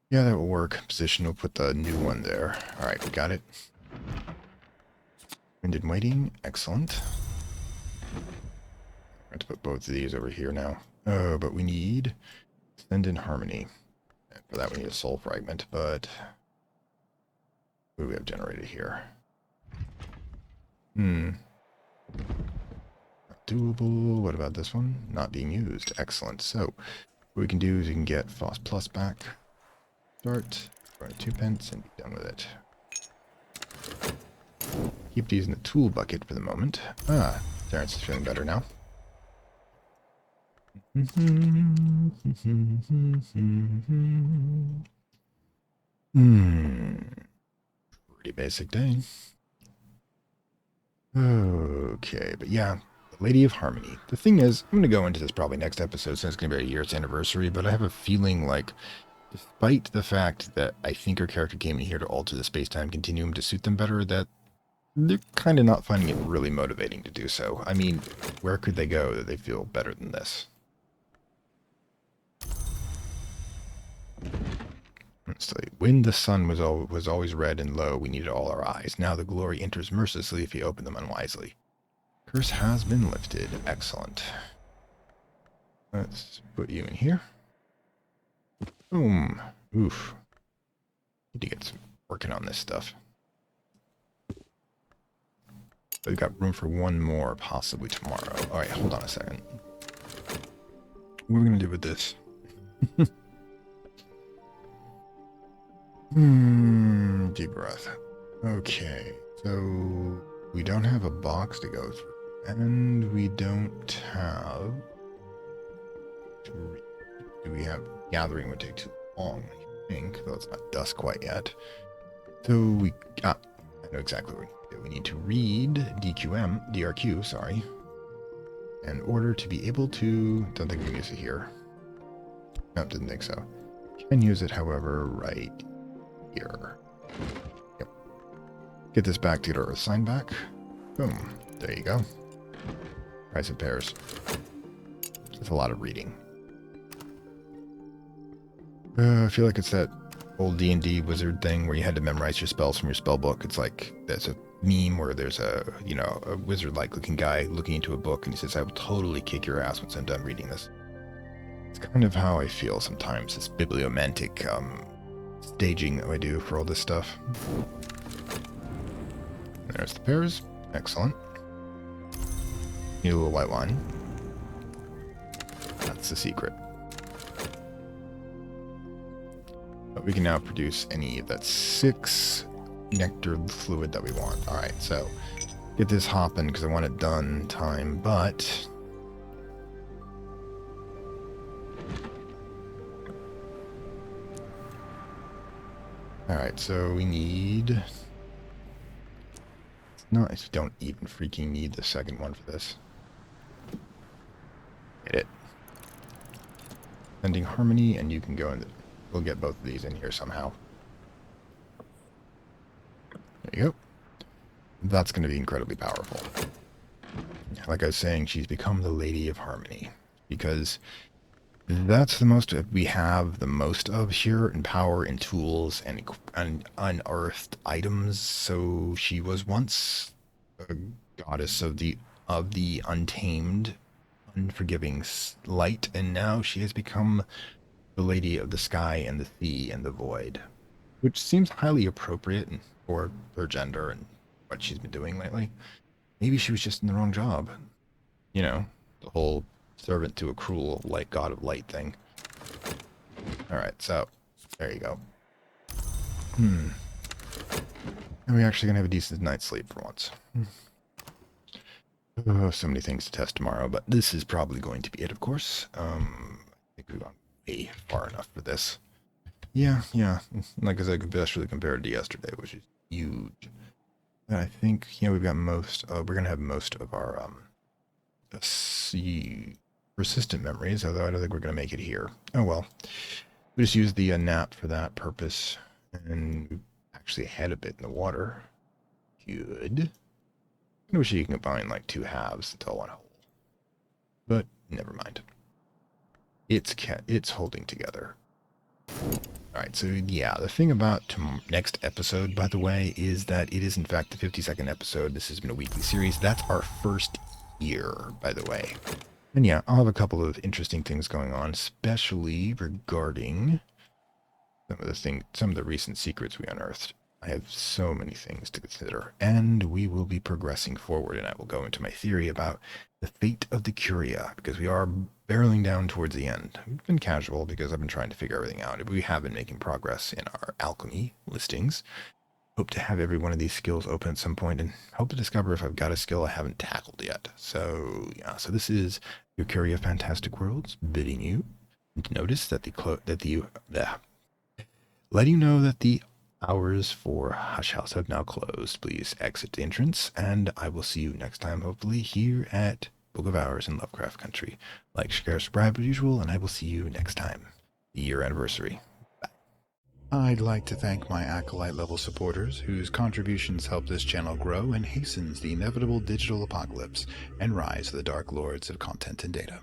Yeah, that will work. Position, we'll put the new one there. Alright, we got it. Winded waiting. Excellent. I'm going to put both of these over here now. Oh, but we need send in harmony. And for that we need a soul fragment, but what do we have generated here? Not doable. What about this one? Not being used. Excellent. So what we can do is we can get Phos Plus back. Start, run 2 pence, and be done with it. Keep these in the tool bucket for the moment. Ah, Terrence is feeling better now. Pretty basic day. Okay, but yeah, the Lady of Harmony. The thing is, I'm going to go into this probably next episode since it's going to be a year's anniversary, but I have a feeling like despite the fact that I think our character came in here to alter the space-time continuum to suit them better, that they're kind of not finding it really motivating to do so. I mean, where could they go that they feel better than this? So when the sun was always red and low, we needed all our eyes. Now the glory enters mercilessly if you open them unwisely. Curse has been lifted. Excellent. Let's put you in here. Boom. Oof. Need to get some working on this stuff. We've got room for one more, possibly tomorrow. All right, hold on a second. What are we going to do with this? Deep breath. Okay, so we don't have a box to go through, and we don't have to read. Do we have gathering would take too long, I think, though it's not dusk quite yet. So I know exactly what we need to do. We need to read DRQ, sorry, in order to be able to, don't think we can use it here. No, didn't think so. Can use it, however, right here. Yep. Get this back to get our sign back. Boom. There you go. Price of pairs. That's a lot of reading. I feel like it's that old D&D wizard thing where you had to memorize your spells from your spell book. It's like there's a meme where there's a wizard-like looking guy looking into a book and he says, "I will totally kick your ass once I'm done reading this." It's kind of how I feel sometimes. This bibliomantic staging that I do for all this stuff. There's the pairs. Excellent. Need a little white wine. That's the secret. But we can now produce any of that 6 nectar fluid that we want. All right, so get this hopping because I want it done time, but all right, so we need, nice, don't even freaking need the second one for this. Hit it. Sending harmony, and you can go in the, we'll get both of these in here somehow. There you go. That's going to be incredibly powerful. Like I was saying, she's become the Lady of Harmony, because that's the most we have the most of here in power and tools and unearthed items. So she was once a goddess of the untamed, unforgiving light, and now she has become the Lady of the Sky and the Sea and the Void, which seems highly appropriate for her gender and what she's been doing lately. Maybe she was just in the wrong job. You know, the whole servant to a cruel light god of light thing. Alright, so there you go. And we're actually gonna have a decent night's sleep for once. Oh, so many things to test tomorrow, but this is probably going to be it, of course. I think we've gone way far enough for this. Yeah. Like I said, especially compared to yesterday, which is huge. And I think, we've got most, we're gonna have most of our, persistent memories, although I don't think we're going to make it here. Oh well. We just use the nap for that purpose, and we actually had a bit in the water. Good. I wish you can combine like 2 halves into one whole. But never mind. It's holding together. Alright, so yeah, the thing about next episode, by the way, is that it is in fact the 52nd episode. This has been a weekly series. That's our first year, by the way. And yeah, I'll have a couple of interesting things going on, especially regarding some of the recent secrets we unearthed. I have so many things to consider, and we will be progressing forward, and I will go into my theory about the fate of the Curia, because we are barreling down towards the end. We've been casual because I've been trying to figure everything out. We have been making progress in our alchemy listings. Hope to have every one of these skills open at some point, and hope to discover if I've got a skill I haven't tackled yet. So yeah, so this is your Curia Fantastic Worlds bidding you to notice that letting you know that the hours for Hush House have now closed. Please exit the entrance, and I will see you next time, hopefully here at Book of Hours in Lovecraft Country. Like, share, subscribe as usual, and I will see you next time. The year anniversary. I'd like to thank my Acolyte level supporters, whose contributions help this channel grow and hastens the inevitable digital apocalypse and rise of the Dark Lords of Content and Data.